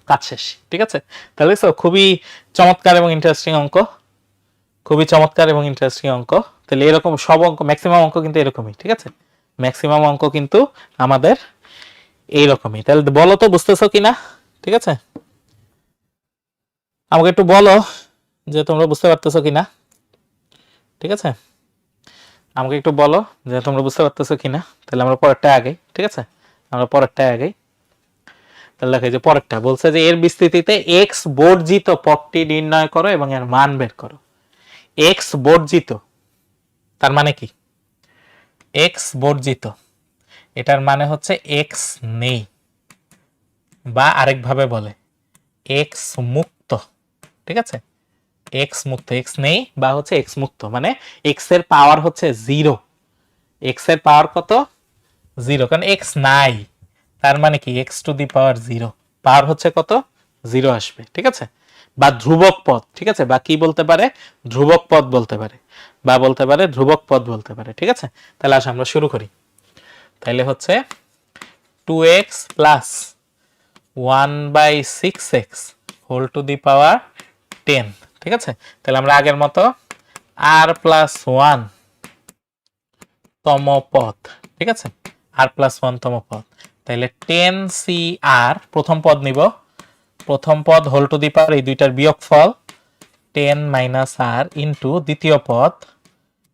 কাজ শেষ, ঠিক আছে। তাহলে খুবই চমৎকার এবং ইন্টারেস্টিং অঙ্ক, খুবই চমৎকার এবং ইন্টারেস্টিং অঙ্ক। তাহলে এরকম সব অঙ্ক, ম্যাক্সিমাম অঙ্ক কিন্তু এরকমই, ঠিক আছে, ম্যাক্সিমাম অঙ্ক কিন্তু আমাদের এইরকমই। তাহলে বলো তো বুঝতেছো কিনা, ঠিক আছে, আমাকে একটু বলো যে তোমরা বুঝতে পারতেছো কিনা, ঠিক আছে, আমাকে একটু বলো যে তোমরা বুঝতে পারতেছো কিনা। তাহলে আমরা পরেরটা আগে, ঠিক আছে, আমরা পরেরটা আগে। তাহলে দেখো যে পরেরটা বলছে যে এর বিস্তৃতিতে এক্স বর্জিত পদটি নির্ণয় করো এবং এর মান বের করো। এক্স বর্জিত তার মানে কি? এক্স বর্জিত এটার মানে হচ্ছে এক্স নেই, বা আরেকভাবে বলে এক্স মুক্ত, ঠিক আছে, এক্স মুক্ত, এক্স নেই বা হচ্ছে এক্স মুক্ত, মানে এক্স এর পাওয়ার হচ্ছে 0। এক্স এর পাওয়ার কত? 0, কারণ এক্স নাই, তার মানে কি এক্স টু দি পাওয়ার 0, পাওয়ার হচ্ছে কত? 0 আসবে, ঠিক আছে। বা ধ্রুবক পদ, ঠিক আছে, বা কি বলতে পারে? ধ্রুবক পদ বলতে পারে, বা বলতে পারে ধ্রুবক পদ বলতে পারে, ঠিক আছে। তাহলে আসলে আমরা শুরু করি। তাহলে হচ্ছে 2x plus 1/6x whole to the power 10, ঠিক আছে। তাহলে আমরা আগের মতো r প্লাস 1 তম পদ, ঠিক আছে, আর প্লাস 1 তম পদ। তাহলে 10cr প্রথম পদ নিব, প্রথম পদ হোল টু দি পাওয়ার এই দুইটার বিয়োগফল 10 মাইনাস আর ইন্টু দ্বিতীয় পদ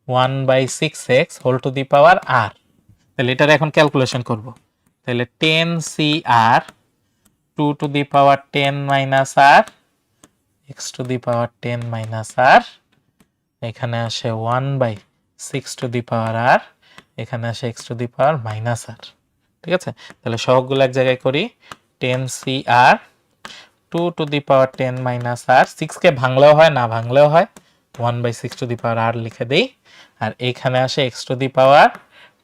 1/6x whole to the power আর। তাহলে এটার এখন ক্যালকুলেশন করব। তাহলে 10cr 2 to the power 10 minus r x to the power 10 minus r, এখানে আসে 1/6 টু দি পাওয়ার আর, এখানে আসে x to the power minus r. ঠিক আছে, তাহলে সবগুলো এক জায়গায় করি। 10cr 2 to the power 10 minus আর, 6 কে ভাঙলেও হয় না ভাঙলেও হয়, 1/6 টু দি পাওয়ার আর লিখে দেই। আর এখানে আসে x to the power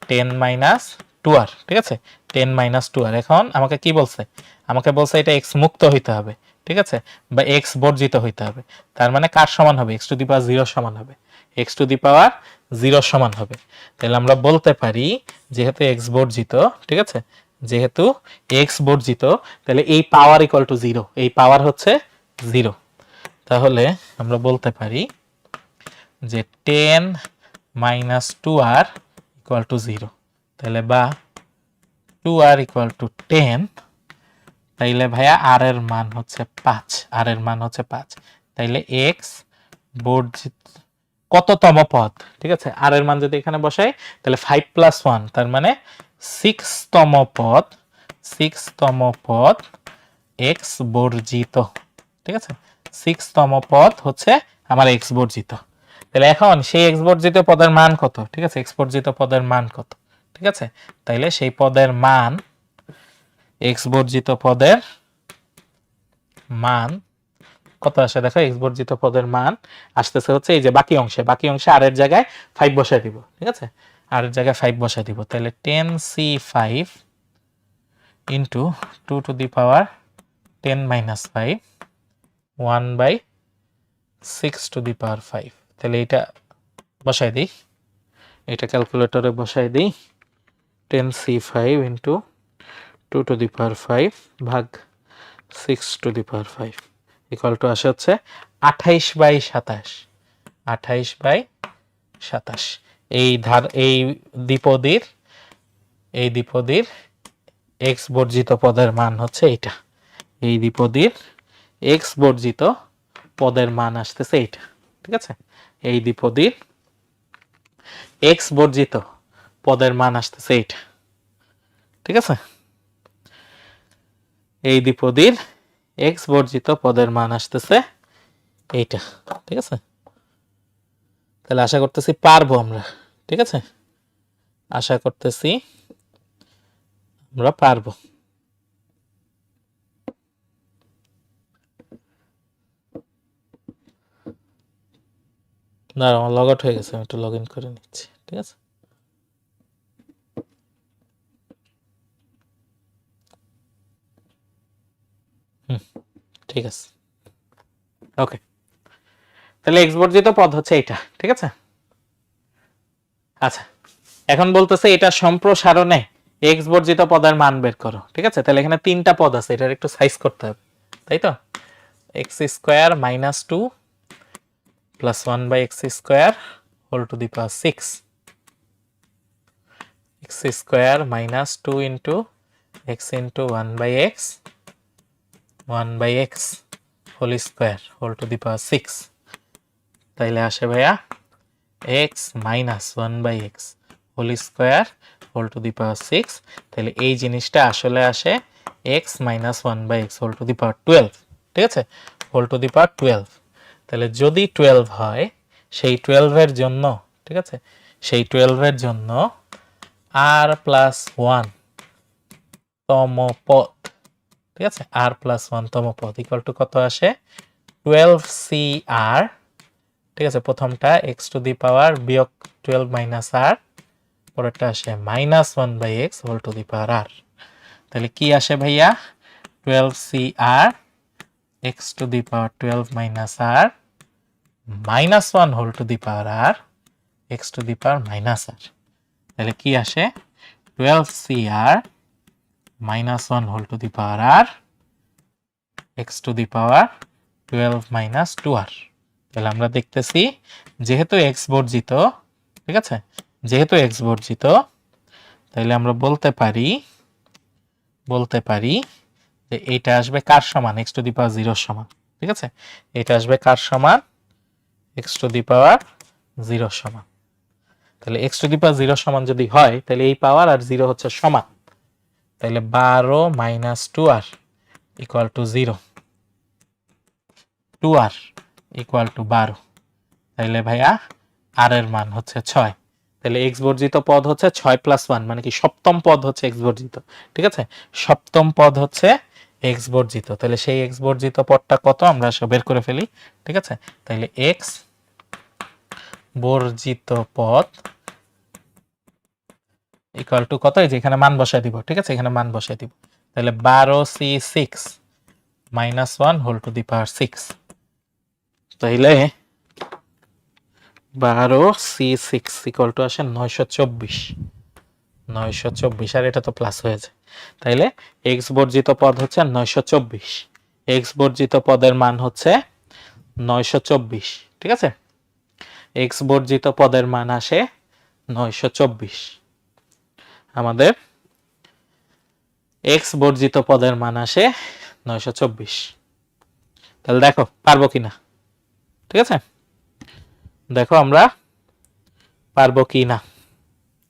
10 minus 2r। ঠিক আছে, 10 মাইনাস 2r। এখন আমাকে কি বলছে? আমাকে বলছে এটা x মুক্ত হইতে হবে, ঠিক আছে, বা x বর্জিত হইতে হবে। তার মানে কার সমান হবে? x টু দি পাওয়ার 0 সমান হবে, x টু দি পাওয়ার 0 সমান হবে। তাহলে আমরা বলতে পারি যেহেতু x বর্জিত, ঠিক আছে, যেহেতু x বর্জিত, তাহলে এই পাওয়ার ইকুয়াল টু 0, এই পাওয়ার হচ্ছে 0। তাহলে আমরা বলতে পারি যে 10 মাইনাস 2r ইকুয়াল টু 0। তাহলে বা 2r ইকুয়াল টু 10। তাইলে ভাইয়া আর এর মান হচ্ছে 5, আর এর মান হচ্ছে 5। তাইলে x বর্জিত কততম পদ? ঠিক আছে, আর এর মান যদি এখানে বসাই তাহলে 5 প্লাস 1, তার মানে 6তম পদ, 6তম পদ x বর্জিত। ঠিক আছে, 6তম পদ হচ্ছে আমার x বর্জিত। তাহলে এখন সেই x বর্জিত পদের মান কত? ঠিক আছে, x বর্জিত পদের মান কত? ঠিক আছে, তাইলে সেই পদের মান, x বর্জিত পদের মান কত আসে দেখো? x বর্জিত পদের মান আসতেছে হচ্ছে এই যে বাকি অংশে, বাকি অংশে আর এর জায়গায় 5 বসায় দিব। ঠিক আছে, আর এর জায়গায় 5 বসায় দিব। তাহলে 10c5 into 2 to the power 10 minus 5 1/6 to the power 5। তাহলে এটা বসাই দিই, এটা ক্যালকুলেটরে বসাই দিই। 10c5 into 2 to the power 5 ভাগ 6 two the power 5 equal to আসে হচ্ছে 28/27। 28/27 এই দ্বিপদীর x বর্জিত পদের মান হচ্ছে এইটা। এই দ্বিপদীর x বর্জিত পদের মান আসতেছে এইটা। ঠিক আছে, এই দ্বিপদীর x বর্জিত পদের মান আসতেছে এইটা। ঠিক আছে, এই দ্বিপদীর x বর্জিত পদের মান আসতেছে এইটা। ঠিক আছে, তাহলে আশা করতেছি পারবো আমরা। ঠিক আছে, আশা করতেছি আমরা পারবো। না, আমার লগ আউট হয়ে গেছে, আমি একটু লগ ইন করে নিচ্ছি। ঠিক আছে, ঠিক আছে, ওকে। তাহলে x বর্জিত পদ হচ্ছে এটা। ঠিক আছে, আচ্ছা, এখন বলতেছে এটা সম্প্রসারণে x বর্জিত পদের মান বের করো। ঠিক আছে, তাহলে এখানে তিনটা পদ আছে, এটার একটু সাইজ করতে হবে, তাই তো? x স্কয়ার মাইনাস 2 প্লাস 1/x square whole to the power 6, x square minus 2 into x into 1/x whole square whole to the power 6। তাইলে আসে ভাইয়া x minus 1/x whole square whole to the power 6। তাহলে এই জিনিসটা আসলে আসে x minus 1/x whole to the power 12। ঠিক আছে, হোল টু দি পাওয়ার 12। তাহলে যদি 12 হয়, সেই 12 এর জন্য, ঠিক আছে, সেই 12 এর জন্য r প্লাস 1 তম পদ, ঠিক আছে, r প্লাস 1 তম পদ ইকুয়াল টু কত আসে? 12cr। ঠিক আছে, প্রথমটা x টু দি পাওয়ার বিয়োগ 12 মাইনাস r, পরেরটা আসে minus 1/x whole to the power r। তাহলে কি আসে ভাইয়া? 12cr x to the power 12 মাইনাস r minus 1 whole to the power r x to the power minus r। তাহলে কি আসে? 12cr minus 1 whole to the power r x to the power 12 minus 2r। তাহলে আমরা দেখতেছি যেহেতু x বর্জিত, ঠিক আছে, যেহেতু এক্স বর্জিত তাহলে আমরা বলতে পারি যে এইটা আসবে কার সমান, এক্স টু দি পাওয়ার 0 সমান। ঠিক আছে, এটা আসবে কার সমান, এক্স টু দি পাওয়ার 0 সমান। তাহলে এক্স টু দি পাওয়ার 0 সমান যদি হয় তাহলে এই পাওয়ার আর 0 হচ্ছে সমান, তাহলে 12 minus 2r equal to 0, 2r equal to 12। তাহলে ভাইয়া আর এর মান হচ্ছে 6। তাহলে এক্স বর্জিত পদ হচ্ছে 6 প্লাস 1, মানে কি সপ্তম পদ হচ্ছে এক্স বর্জিত। ঠিক আছে, সপ্তম পদ হচ্ছে এক্স বর্জিত। তাহলে সেই এক্স বর্জিত পদটা কত আমরা সব বের করে ফেলি। ঠিক আছে, তাহলে এক্স বর্জিত পদ ইকুয়াল টু কত, এই যে এখানে মান বসায় দিব। ঠিক আছে, এখানে মান বসায় দিব। তাহলে 12c6 minus 1 whole to the power 6। তাইলে 12c6 ইকুয়াল টু আসে 924, আর এটা তো প্লাস হয়ে যায়। তাইলে এক্স বর্জিত পদ হচ্ছে 924, এক্স বর্জিত পদের মান হচ্ছে 924। ঠিক আছে, এক্স বর্জিত পদের মান আসে 924। আমাদের এক্স বর্জিত পদের মান আসে 924। তাহলে দেখো পারবো কিনা। ঠিক আছে, দেখো আমরা পারবো কি না।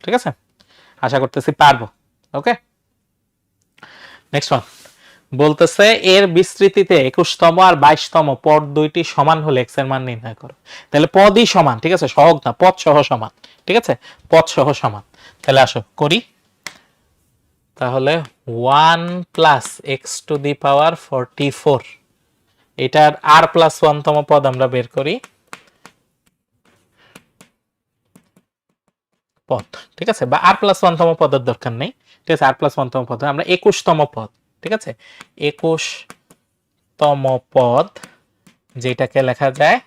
ঠিক আছে, আশা করতেছি পারবো। ওকে, নেক্সট ওয়ান বলতেছে এর বিস্তৃতিতে 21তম আর 22তম পদ দুইটি সমান হলে এক্স এর মান নির্ণয় করো। তাহলে পদই সমান। ঠিক আছে, সহগ না, পদ সহ সমান। ঠিক আছে, পদ সহ সমান। তাহলে আসো করি। তাহলে 1 plus x to the power 44, এটার আর প্লাস 1তম পদ আমরা বের করি পদ। ঠিক আছে, বা আর প্লাস 1তম পদের দরকার নেই। ঠিক আছে, আর প্লাস 1তম পদ আমরা 21তম পদ। ঠিক আছে, 21তম পদ যেটাকে লেখা যায়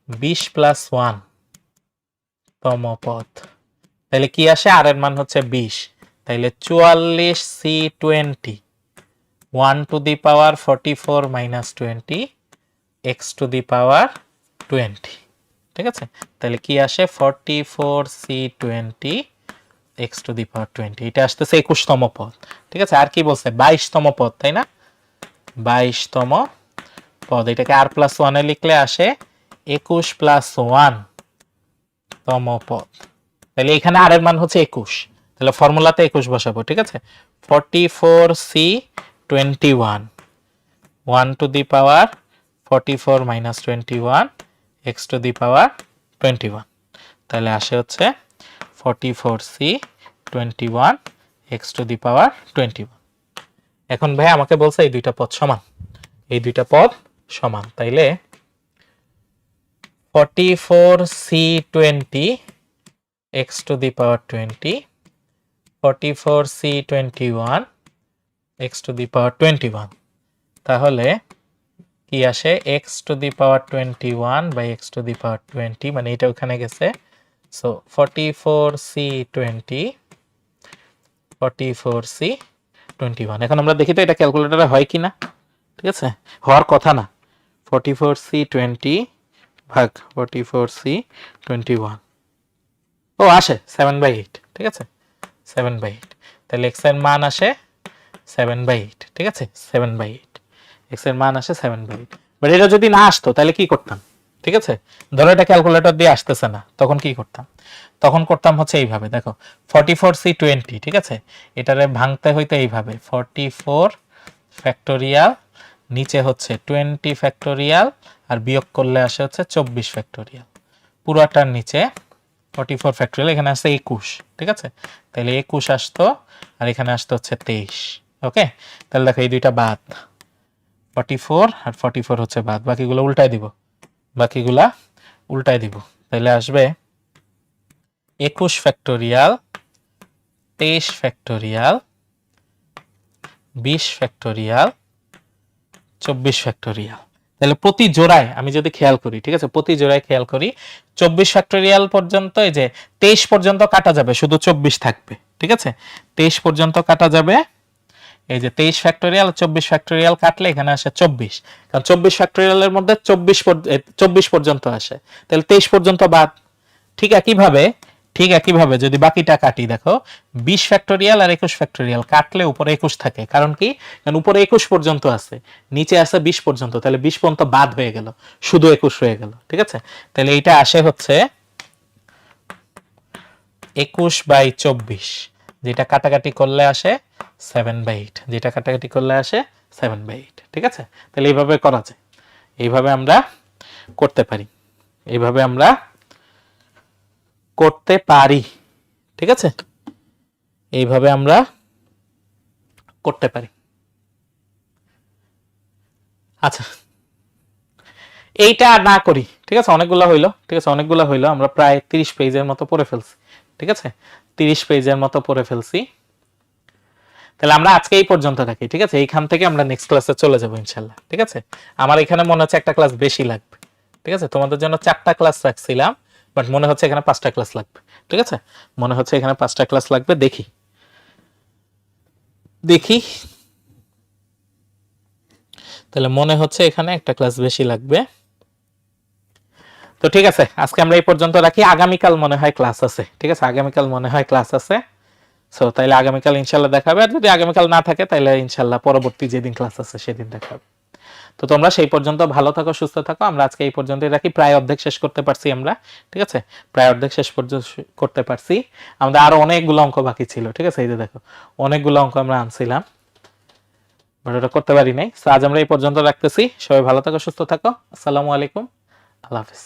20 প্লাস 1তম পদ। তাহলে কি আসে, আর এর মান হচ্ছে 20। তাহলে 44c20 1 to the power 44 minus 20 x to the power 20। ঠিক আছে, তাহলে কি আসে 44c20 x to the power 20, এটা আসতেছে 21তম পদ। ঠিক আছে, আর কি বলছে 22তম পদ, তাই না, 22তম পদ। এটাকে আর প্লাস 1 এ লিখলে আসে 21 প্লাস 1তম পদ। তাহলে এখানে আর এর মান হচ্ছে 21, তাহলে ফর্মুলাতে 21 বসাবো। ঠিক আছে, 44c21 1 to the power 44 minus 21 x to the power 21। তাহলে আসে হচ্ছে 44c21 x to the power 21। এখন ভাই আমাকে বলছে এই দুইটা পদ সমান, এই দুইটা পদ সমান। তাইলে 44c20 x to the power 20, 44c21 x to the power 21। তাহলে কি আসে x to the power 21 by x to the power 20, মানে এটা ওখানে গেছে। So 44c20 44c21। এখন আমরা দেখি তো এটা ক্যালকুলেটরে হয় কি না। ঠিক আছে, হওয়ার কথা না। 44c20 ভাগ 44c21, ও আসে 7/8। ঠিক আছে, 7/8। তাহলে এক্স এর মান আসে 7/8। ঠিক আছে, 7/8 এক্স এর মান আসে 7/8। বাট এটা যদি না আসতো তাহলে কি করতাম। ঠিক আছে, ধরো এটা ক্যালকুলেটর দিয়ে আসতেছে না, তখন কি করতাম, তখন করতাম হচ্ছে এইভাবে। দেখো 44c20, ঠিক আছে, এটারে ভাঙতে হইতো এইভাবে 44 ফ্যাক্টোরিয়াল, নিচে হচ্ছে 20 ফ্যাক্টোরিয়াল, আর বিয়োগ করলে আসে হচ্ছে 24 ফ্যাক্টোরিয়াল। পুরোটার নিচে 44 ফ্যাক্টোরিয়াল, এখানে আসছে 21। ঠিক আছে, তাহলে 21 আসতো, আর এখানে আসতো হচ্ছে 23। ওকে, তাহলে দেখো এই দুইটা বাদ, 44 আর 44 হচ্ছে বাদ, বাকিগুলো উল্টাই দিব, বাকিগুলা উল্টাই দিব। তাহলে আসবে 21 ফ্যাক্টোরিয়াল, 23 ফ্যাক্টোরিয়াল, 20 ফ্যাক্টোরিয়াল, 24 ফ্যাক্টোরিয়াল। তাহলে প্রতি জোড়ায় আমি যদি খেয়াল করি, ঠিক আছে, প্রতি জোড়ায় খেয়াল করি 24 ফ্যাক্টোরিয়াল পর্যন্ত, এই যে 23 পর্যন্ত কাটা যাবে, শুধু 24 থাকবে। ঠিক আছে, 23 পর্যন্ত কাটা যাবে, এই যে 23 ফ্যাক্টোরিয়াল 24 ফ্যাক্টোরিয়াল কাটলে এখানে আসে 24, কারণ 24 ফ্যাক্টোরিয়ালের মধ্যে 24 পর্যন্ত আসে, তাহলে 23 পর্যন্ত বাদ। ঠিক একইভাবে ঠিক একইভাবে যদি বাকিটা কাটি, দেখো 20 ফ্যাক্টোরিয়াল আর 21 ফ্যাক্টোরিয়াল কাটলে উপরে 21 থাকে। কারণ কি? কারণ উপরে 21 পর্যন্ত আছে, নিচে আছে 20 পর্যন্ত, তাহলে 20 পর্যন্ত বাদ হয়ে গেল, শুধু 21 হয়ে গেল। ঠিক আছে, তাহলে এইটা আসে হচ্ছে 21/24, যেটা কাটাকাটি করলে আসে 7/8, যেটা কাটাকাটি করলে আসে 7/8। ঠিক আছে, তাহলে এইভাবে করা যায়, এইভাবে আমরা করতে পারি, এইভাবে আমরা করতে পারি। ঠিক আছে, এইভাবে আমরা করতে পারি। আচ্ছা, এইটা না করি। ঠিক আছে, অনেকগুলো হইলো। ঠিক আছে, অনেকগুলো হইলো, আমরা প্রায় 30 পেজের মতো পড়ে ফেলছি। ঠিক আছে, 30 পেজের মতো পড়ে ফেলছি। তাহলে আমরা আজকে এই পর্যন্ত রাখি। ঠিক আছে, এইখান থেকে আমরা নেক্সট ক্লাসে চলে যাবো ইনশাল্লাহ। ঠিক আছে, আমার এখানে মনে হচ্ছে একটা ক্লাস বেশি লাগবে। ঠিক আছে, তোমাদের জন্য 4টা ক্লাস রাখছিলাম, বাট মনে হচ্ছে এখানে 5টা ক্লাস লাগবে। ঠিক আছে, মনে হচ্ছে এখানে 5টা ক্লাস লাগবে। দেখি দেখি তাহলে মনে হচ্ছে এখানে একটা ক্লাস বেশি লাগবে। তো ঠিক আছে, আজকে আমরা এই পর্যন্ত রাখি। আগামীকাল মনে হয় ক্লাস আছে। ঠিক আছে, আগামীকাল মনে হয় ক্লাস আছে। সো তাইলে আগামীকাল ইনশাল্লাহ দেখাবে, আর যদি আগামীকাল না থাকে তাহলে ইনশাল্লাহ পরবর্তী যেদিন ক্লাস আছে সেদিন দেখাবে। তো তোমরা সেই পর্যন্ত ভালো থাকো, সুস্থ থাকো। আমরা আজকে এই পর্যন্তই রাখি, প্রায় অর্ধেক শেষ করতে পারছি আমরা। ঠিক আছে, প্রায় অর্ধেক শেষ পর্যন্ত করতে পারছি। আমাদের আরো অনেকগুলো অঙ্ক বাকি ছিল। ঠিক আছে, এই যে দেখো অনেকগুলো অঙ্ক আমরা আনছিলাম, বাট ওটা করতে পারি নাই। আজ আমরা এই পর্যন্ত রাখতেছি। সবাই ভালো থাকো, সুস্থ থাকো। আসসালামু আলাইকুম, আল্লাহ হাফিজ।